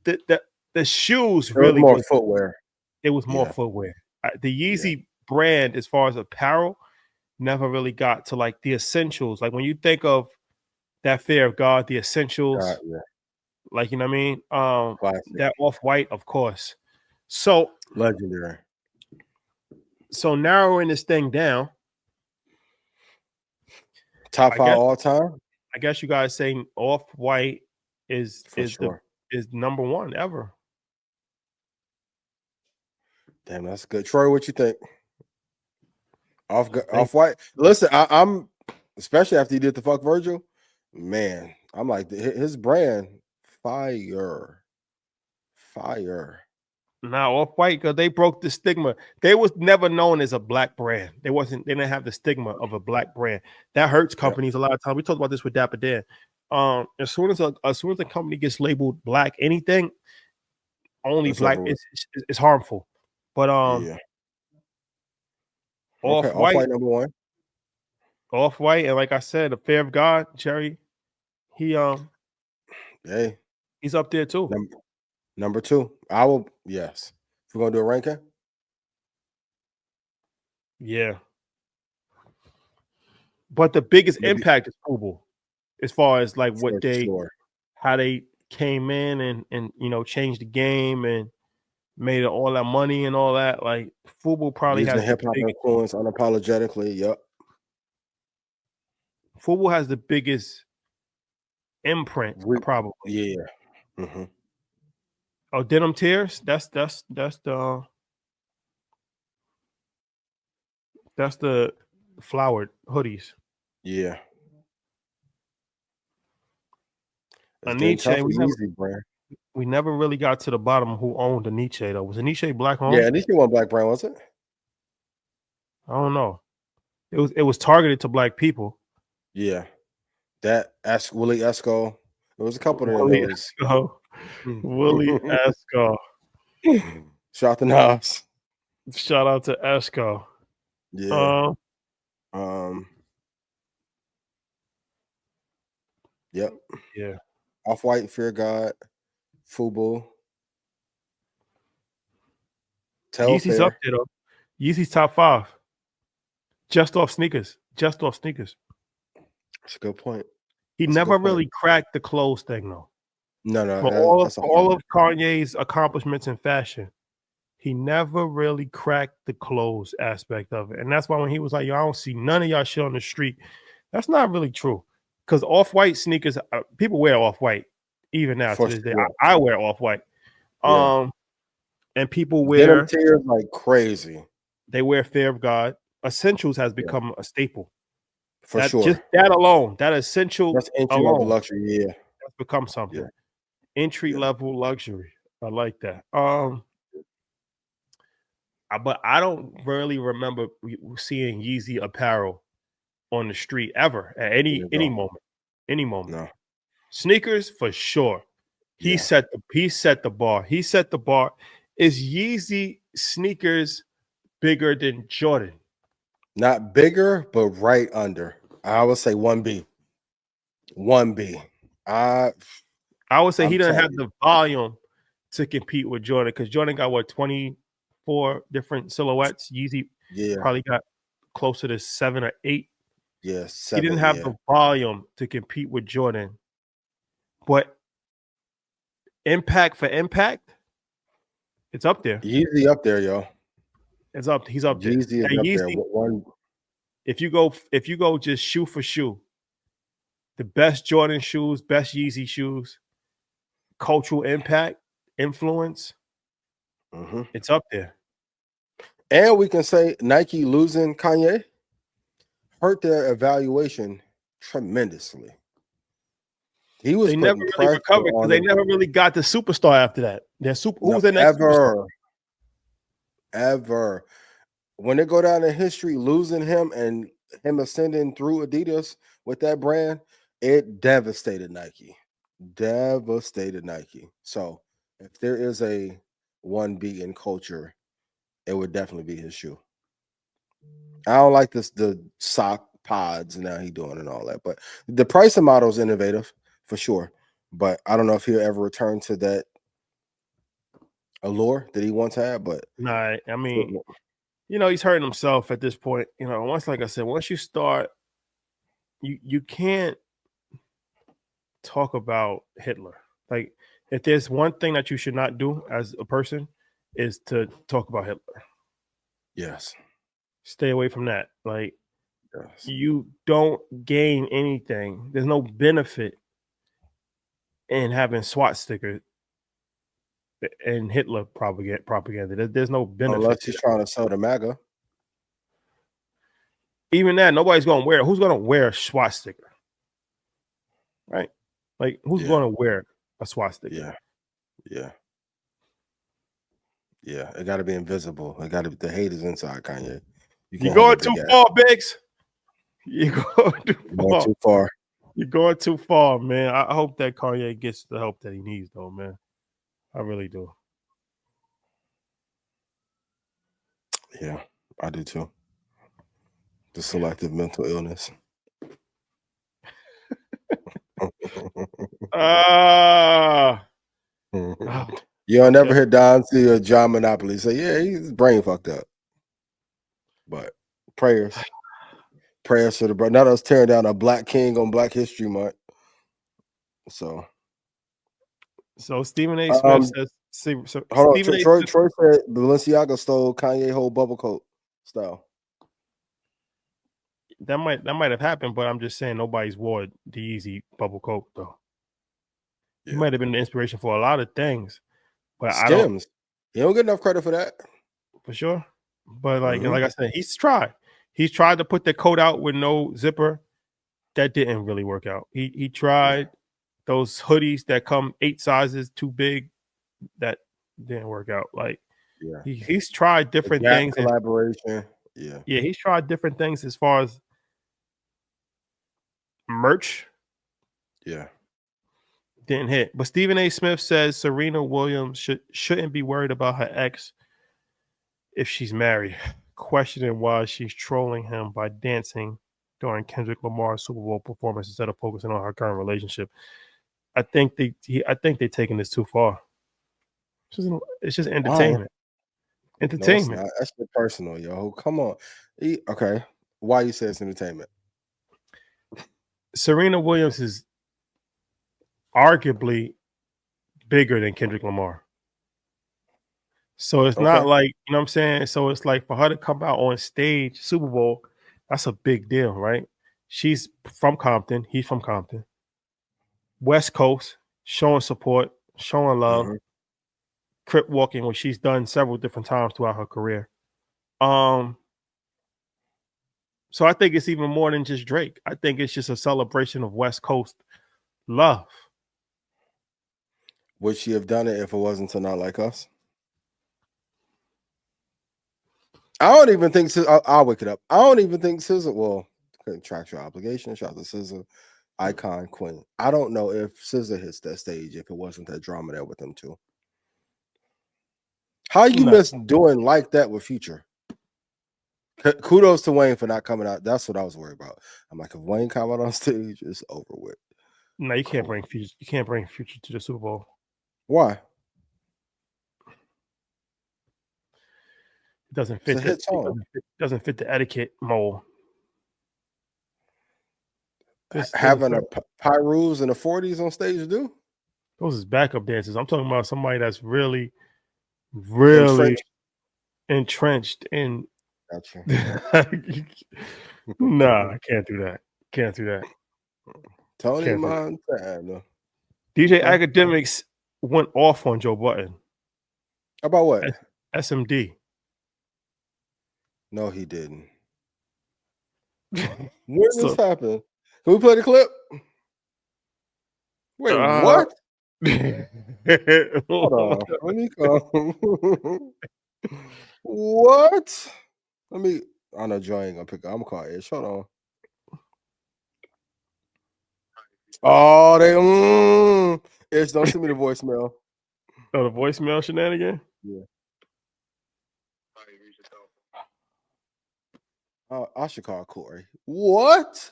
the shoes It was really more footwear. It was more Yeah. footwear. The Yeezy brand, as far as apparel, never really got to like the essentials. Like when you think of that Fear of God, the essentials, Yeah. like you know what I mean? Classic. That Off White, of course. So Legendary. So narrowing this thing down. Top five all time. I guess you guys saying Off White is sure. is number one ever. Damn, that's good. Troy, what you think? Off White. Listen, I'm especially after he did the fuck Virgil. Man, I'm like his brand fire. Now Off White, because they broke the stigma. They was never known as a black brand. They didn't have the stigma of a black brand. That hurts companies a lot of times. We talked about this with Dapper Dan. As soon as a company gets labeled black, anything only That's black, it's harmful. But yeah. Off Off White White number one. Off White, and like I said, the Fear of God, Jerry, he's up there too. Number two. I will, yes. If we're gonna do a ranking. Yeah. But the biggest impact is Fubu, as far as like what how they came in and you know changed the game and made all that money and all that. Like Fubu probably using has hip hop influence unapologetically. Yep. Fubu has the biggest imprint, probably. Yeah. Mm-hmm. Oh, Denim Tears. That's the flowered hoodies. Yeah. Aniche, Easy brand. We never really got to the bottom of who owned the Nietzsche though. Was the Nietzsche black owned? Yeah, Nietzsche one black brand, was it? I don't know. It was targeted to black people. Yeah, that Willie Esco. There was a couple of them Willie that was. Willie Esco. Shout out to Nas. Shout out to Esco. Yeah. Yep. Yeah. Off-White, Fear God, Fubu. Yeezy's up there though. Yeezy's top 5. Just off sneakers. Just off sneakers. That's a good point. He never really cracked the clothes thing though. No. For all of Kanye's accomplishments in fashion, he never really cracked the clothes aspect of it. And that's why when he was like, yo, I don't see none of y'all shit on the street. That's not really true. Because off-white sneakers, people wear off-white even now to this day. I wear off-white. Yeah. And people wear tears like crazy. They wear Fear of God. Essentials has become a staple. For sure. Just that alone, that essential that's entry level luxury. Yeah. That's become something. Yeah. Entry level luxury. I like that. But I don't really remember seeing Yeezy apparel on the street ever at any moment. Any moment. No. Sneakers for sure. He set the bar. He set the bar. Is Yeezy sneakers bigger than Jordan? Not bigger, but right under. I would say 1B. 1B. I would say he doesn't have the volume to compete with Jordan because Jordan got what 24 different silhouettes. Yeezy probably got closer to 7 or 8. Yeah, 7, he didn't have the volume to compete with Jordan. But impact for impact, it's up there. Yeezy up there, yo. It's up. He's up there. Yeezy is up there. One. If you go just shoe for shoe, the best Jordan shoes, best Yeezy shoes, cultural impact, influence, it's up there. And we can say Nike losing Kanye hurt their evaluation tremendously. He was never really recovered because they never really got the superstar after that. Who was the next superstar? Ever. When they go down in history, losing him and him ascending through Adidas with that brand, it devastated Nike. So if there is a 1B in culture, it would definitely be his shoe. I don't like the sock pods now he doing and all that, but the pricing model is innovative for sure. But I don't know if he'll ever return to that allure that he once had. But nah, I mean, he's hurting himself at this point. Like I said, once you start, you can't talk about Hitler. Like, if there's one thing that you should not do as a person is to talk about Hitler. Yes. Stay away from that. Like, you don't gain anything. There's no benefit in having SWAT stickers and Hitler propaganda. There's no benefit. Unless he's trying to sell the MAGA. Even that, nobody's going to wear it. Who's going to wear a SWAT sticker? Right? Like, who's going to wear a SWAT sticker? Yeah. It got to be invisible. The hate is inside Kanye. You're going too far, Biggs. You're going too far. You're going too far, man. I hope that Kanye gets the help that he needs, though, man. I really do. Yeah, I do too. The selective mental illness. You'll never hear Don C or John Monopoly say, yeah, he's brain fucked up. But prayers to the brother. Not us tearing down a black king on Black History Month. So Stephen A. Smith says, hold on. Troy said Balenciaga stole Kanye whole bubble coat style. That might have happened, but I'm just saying nobody's wore the Yeezy bubble coat though. He might have been the inspiration for a lot of things, but Skims. He don't get enough credit for that. For sure. But like I said, he's tried. He's tried to put the coat out with no zipper. That didn't really work out. He tried those hoodies that come 8 sizes too big, that didn't work out. Like, Yeah. he's tried different things. Collaboration. Yeah. Yeah, he's tried different things as far as merch. Yeah. Didn't hit. But Stephen A. Smith says Serena Williams shouldn't be worried about her ex if she's married, questioning why she's trolling him by dancing during Kendrick Lamar's Super Bowl performance instead of focusing on her current relationship. I think they're taking this too far. It's just entertainment. No, it's not. That's your personal, yo. Come on. Okay. Why you say it's entertainment? Serena Williams is arguably bigger than Kendrick Lamar. So it's not like, you know what I'm saying? So it's like for her to come out on stage, Super Bowl, that's a big deal, right? She's from Compton. He's from Compton. West Coast, showing support, showing love, crip walking, which she's done several different times throughout her career. So I think it's even more than just Drake. I think it's just a celebration of West Coast love. Would she have done it if it wasn't to Not Like Us? I don't even think I'll wake it up. I don't even think SZA, well, contractual obligation, shout out to SZA, icon, queen. I don't know if SZA hits that stage if it wasn't that drama there with them two. How you miss doing like that with Future? Kudos to Wayne for not coming out. That's what I was worried about. I'm like, if Wayne come out on stage, it's over with. No, you can't bring Future. You can't bring Future to the Super Bowl. Why? It doesn't fit. Doesn't fit the etiquette mold. Having a Pyrus in the 40s on stage do? Those is backup dancers. I'm talking about somebody that's really entrenched in. Gotcha. Nah, I can't do that. Can't do that. Tony Montana. DJ Academics went off on Joe Budden. About what? SMD. No, he didn't. When this happened? Can we play the clip? Wait, what? Hold on. Let me come. What? I know Joe ain't gonna pick up. I'm gonna call Ish. Hold on. Oh, Ish, don't send me the voicemail. Oh, the voicemail shenanigan? Yeah. I should call Corey. What?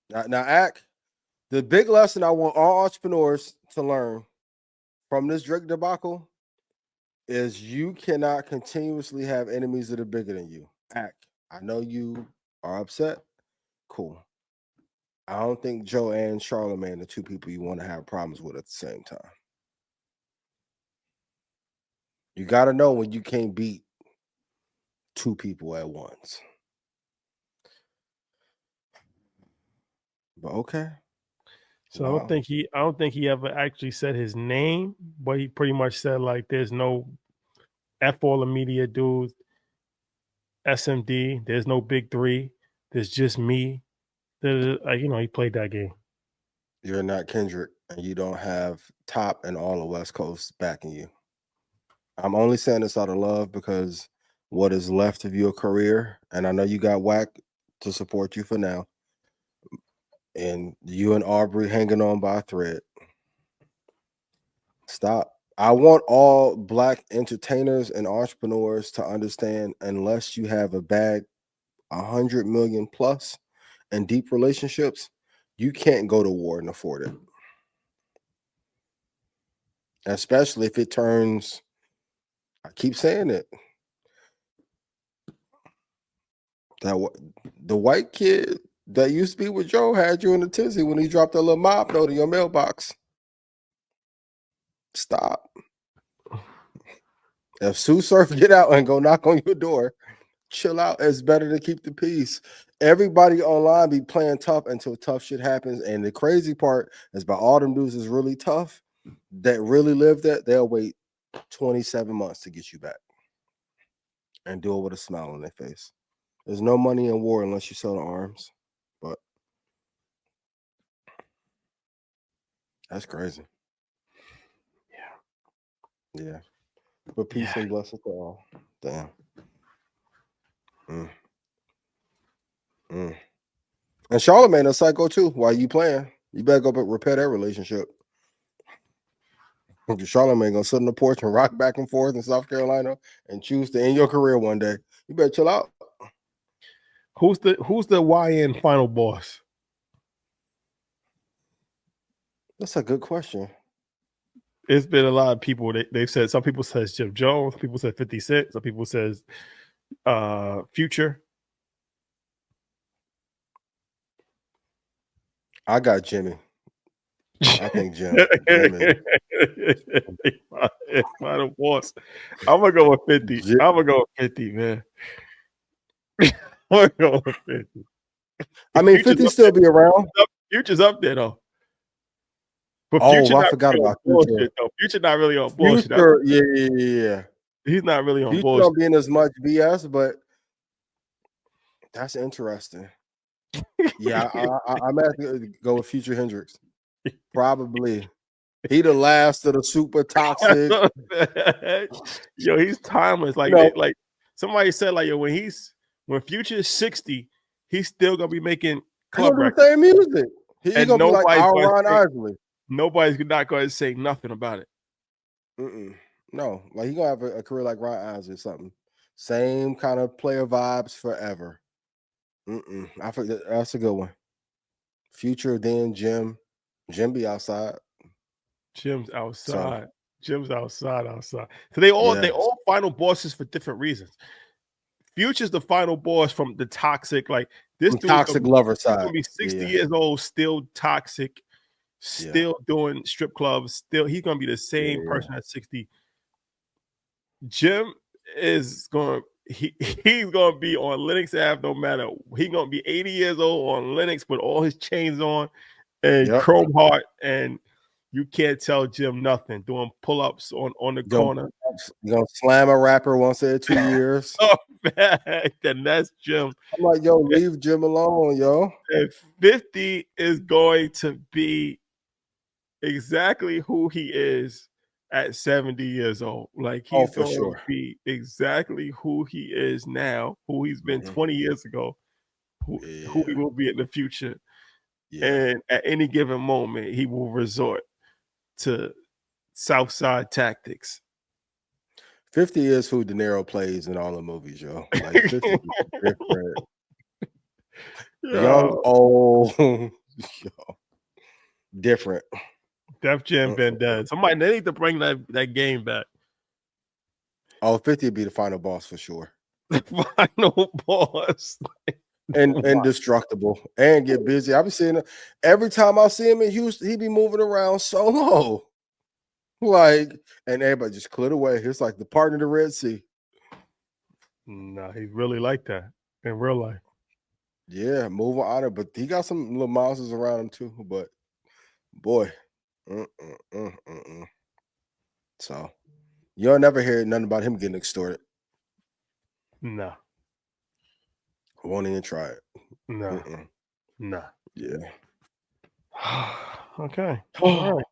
Now, Ack, the big lesson I want all entrepreneurs to learn from this Drake debacle is you cannot continuously have enemies that are bigger than you. Ack, I know you are upset. Cool. I don't think Joe and Charlamagne are two people you want to have problems with at the same time. You got to know when you can't beat two people at once. But okay. So wow. I don't think he ever actually said his name, but he pretty much said like there's no F all the media dudes, SMD, there's no big three, there's just me. He played that game. You're not Kendrick, and you don't have Top and all the West Coast backing you. I'm only saying this out of love because what is left of your career, and I know you got Wack to support you for now, and you and Aubrey hanging on by a thread. Stop. I want all Black entertainers and entrepreneurs to understand, unless you have a bag 100 million plus and deep relationships, you can't go to war and afford it. Especially if it turns, I keep saying it, that the white kid that used to be with Joe had you in a tizzy when he dropped a little mob note in your mailbox. Stop. If Sue Surf get out and go knock on your door, chill out. It's better to keep the peace. Everybody online be playing tough until tough shit happens. And the crazy part is, by all them dudes is really tough, that really live that, they'll wait 27 months to get you back and do it with a smile on their face. There's no money in war unless you sell the arms. But That's crazy. Yeah. But peace and blessings to all. Damn. And Charlamagne a psycho too. While you playing, you better go repair that relationship. Charlamagne gonna sit on the porch and rock back and forth in South Carolina and choose to end your career one day. You better chill out. Who's the YN final boss? That's a good question. It's been a lot of people. They've said, some people says Jim Jones, some people said 50 Cent, some people says Future. I got Jimmy. I think Jim is final boss. I'm gonna go with 50. I'm gonna go with 50, man. I'm gonna go with 50. I mean, 50 still be around. Future's up there though. But Future, I forgot about bullshit though. Future not really on bullshit. Future, yeah. He's not really on Future bullshit. don't be in as much BS, but that's interesting. Yeah, I'm at to go with Future Hendrix. Probably. He the last of the super toxic. Yo, he's timeless. Like, like somebody said, like, yo, when Future is 60, he's still gonna be making club records. The same music. He's gonna be like our Ron Isley. Nobody's not going to say nothing about it. No, like he's gonna have a career like Ron Isley or something. Same kind of player vibes forever. I forget, that's a good one. Future, then Jim be outside. Jim's outside. Jim's outside. So they all final bosses for different reasons. Future's the final boss from the toxic, like this dude toxic lover side. He's gonna be 60 years old, still toxic, still doing strip clubs, still he's gonna be the same person at 60. Jim is going he's gonna be on Linux Ave no matter. He's gonna be 80 years old on Linux with all his chains on and chrome heart, and you can't tell Jim nothing. Doing pull-ups on the corner. You're gonna slam a rapper once every 2 years. Oh man, then that's Jim. I'm like, yo, leave Jim alone, yo. And 50 is going to be exactly who he is at 70 years old. Like he's going to be exactly who he is now, who he's been 20 years ago, who he will be in the future. And at any given moment, he will resort to Southside tactics. 50 is who De Niro plays in all the movies, yo. Like 50 is different. Young, old, yo. Different. Def Jam been dead. They need to bring that game back. Oh, 50 would be the final boss for sure. The final boss. And indestructible and get busy. I've been seeing him every time I see him in Houston, he be moving around solo. Like, and everybody just cleared away. It's like the part of the Red Sea. No, he's really like that in real life. Yeah, moving on it, but he got some little monsters around him too. But boy, so you'll never hear nothing about him getting extorted. No. I won't even try it. No. No. Yeah. Okay. All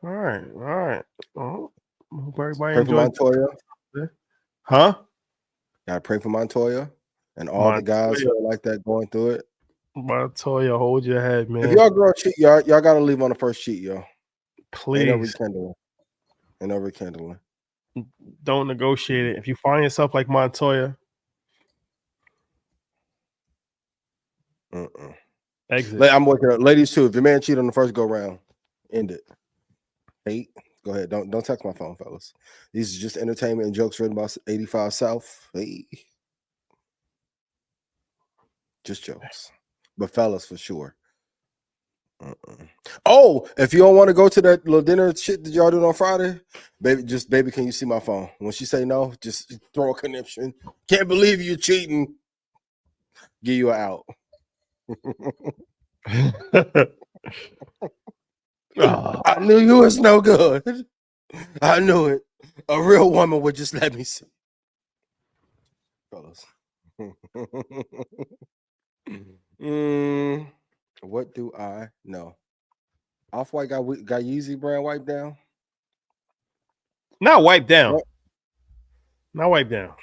right. Oh, hope everybody enjoyed Montoya. Huh? Gotta pray for Montoya and all the guys who are like that going through it. Montoya, hold your head, man. If y'all girl cheat, y'all gotta leave on the first cheat, yo. Please. Ain't no rekindling. Don't negotiate it. If you find yourself like Montoya, exit. I'm working out. Ladies too. If your man cheated on the first go round, end it. 8. Go ahead. Don't text my phone, fellas. These are just entertainment and jokes written by 85 South. Hey. Just jokes. But fellas, for sure. Oh, if you don't want to go to that little dinner shit that y'all doing on Friday, baby, can you see my phone? When she say no, just throw a conniption. Can't believe you cheating. Give you an out. I knew you was no good. I knew it. A real woman would just let me see. Fellas. What do I know? Off-White got Yeezy brand wiped down. Not wiped down. What? Not wiped down.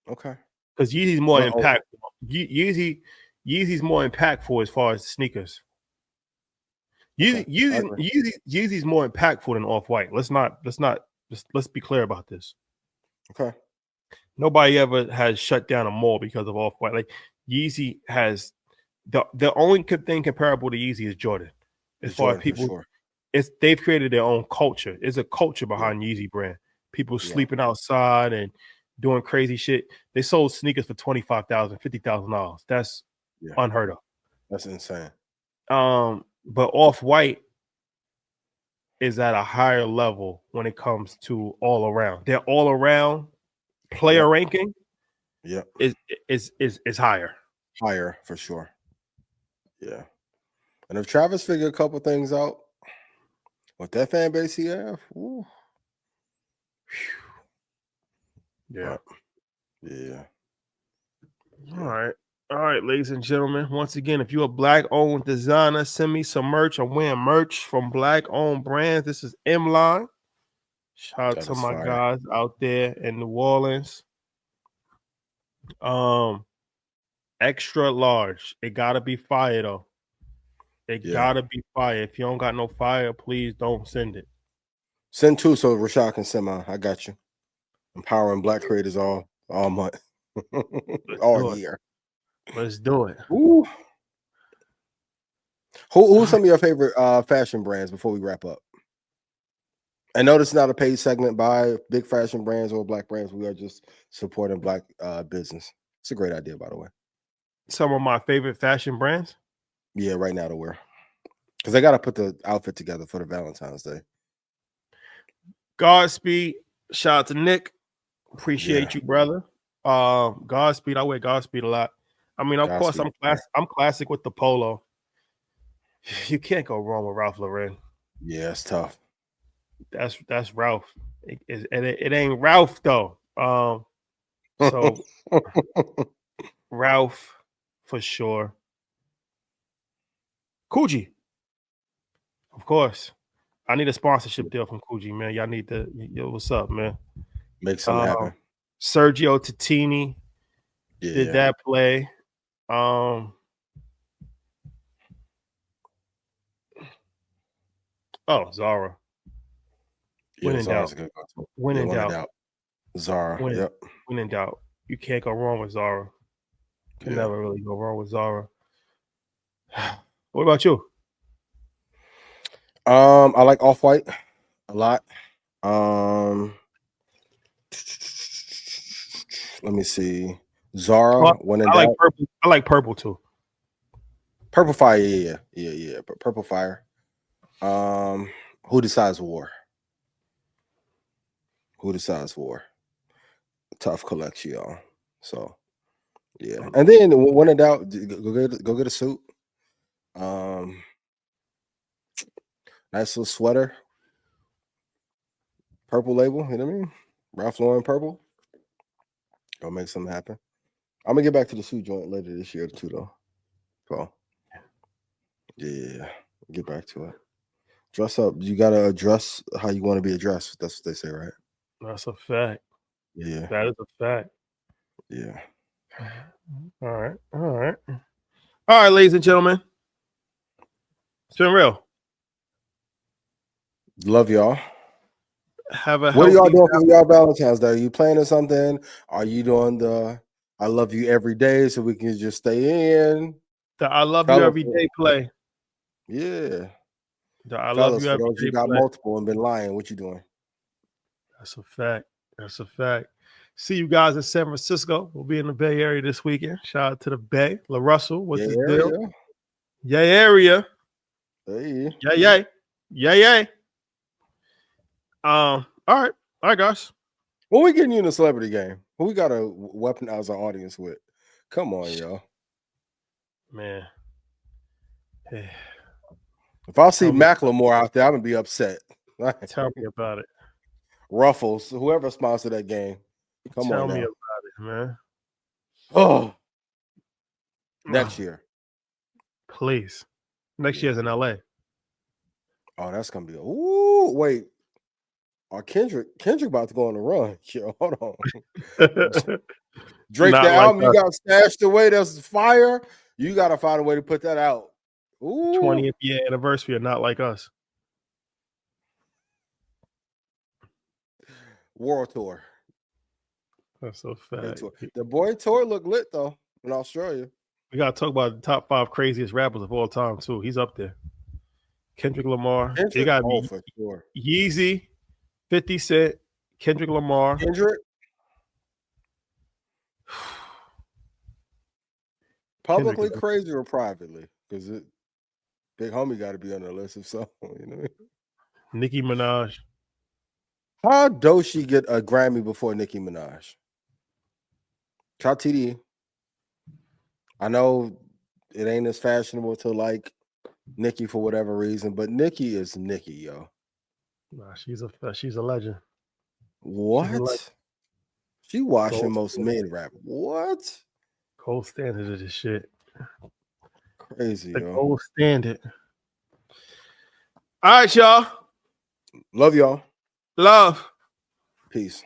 Okay. Because Yeezy's more impactful. Yeezy's more impactful as far as sneakers. Yeezy's more impactful than Off-White. Let's be clear about this. Okay. Nobody ever has shut down a mall because of Off-White. Like Yeezy has the only thing comparable to Yeezy is Jordan. As far as people, they've created their own culture. There's a culture behind Yeezy brand. People sleeping outside and doing crazy shit. They sold sneakers for $25,000, $50,000. That's unheard of. That's insane. But Off-White is at a higher level when it comes to all around. Their all around player ranking is higher. Higher for sure. Yeah. And if Travis figured a couple things out with that fan base he have, yeah. All right, ladies and gentlemen. Once again, if you're a black-owned designer, send me some merch. I'm wearing merch from black-owned brands. This is M-Line. Shout out to my guys out there in New Orleans. Extra large. It gotta be fire though. It gotta be fire. If you don't got no fire, please don't send it. Send two so Rashad can send mine. I got you. Empowering black creators all month. all year. Let's do it. Ooh. Who's some of your favorite fashion brands before we wrap up? I know this is not a paid segment by big fashion brands or black brands. We are just supporting black business. It's a great idea, by the way. Some of my favorite fashion brands? Yeah, right now to wear. Because I got to put the outfit together for the Valentine's Day. Godspeed. Shout out to Nick. Appreciate you, brother. Godspeed. I wear Godspeed a lot. I mean, of course, I'm classic with the polo. You can't go wrong with Ralph Lauren. Yeah, it's tough. That's Ralph. It ain't Ralph though. So Ralph for sure. Coogee, of course. I need a sponsorship deal from Coogee, man. Y'all need to. Yo, what's up, man? Make something happen. Sergio Titini did that play. Zara. When in doubt. When in doubt. Zara. When in doubt. You can't go wrong with Zara. Can never really go wrong with Zara. What about you? I like Off-White a lot. Let me see. Zara. When in doubt. Like purple. I like purple too. Purple Fire, yeah. Purple Fire. Who Decides War? Who Decides War? Tough collection, y'all. So, yeah. And then when in doubt, go get a suit. Nice little sweater. Purple label, you know what I mean? Ralph Lauren purple. Go make something happen. I'm gonna get back to the suit joint later this year too, though. So, yeah, get back to it. Dress up. You gotta address how you want to be addressed. That's what they say, right? That's a fact. Yeah, that is a fact. Yeah. All right, ladies and gentlemen. It's been real. Love y'all. What are y'all doing for y'all Valentine's Day? Are you planning something? Are you doing the I love you every day so we can just stay in? The I love you every day play. Yeah. The I love you every day. You got multiple and been lying. What you doing? That's a fact. That's a fact. See you guys in San Francisco. We'll be in the Bay Area this weekend. Shout out to the Bay. La Russell, what's his deal? Yay area. Hey. Yay. All right, guys. When we getting you in a celebrity game, who we got to weaponize our audience with? Come on, y'all. Man. Hey. If I see Macklemore out there, I'm gonna be upset. Tell me about it. Ruffles, whoever sponsored that game. Tell me about it, man. Oh, next year, please. Next year's in LA. Oh, that's gonna be ooh. Wait, Kendrick about to go on a run. Yo, hold on. Drake, the album you got stashed away that's fire. You got to find a way to put that out. Ooh. 20th year anniversary of Not Like Us. World tour. That's so fat. The boy tour looked lit though in Australia. We gotta talk about the top 5 craziest rappers of all time too. He's up there. Kendrick Lamar. It gotta be for sure. Yeezy, 50 Cent, Kendrick Lamar. Kendrick. Publicly crazy or privately? Because Big Homie got to be on the list of something, you know. Nicki Minaj. How does she get a Grammy before Nicki Minaj? Shout TD. I know it ain't as fashionable to like Nicki for whatever reason, but Nicki is Nicki, yo. Nah, she's a legend. What? She washing most men rap. What? Gold standard of this shit. Crazy, the yo. Gold standard. All right, y'all. Love y'all. Love. Peace.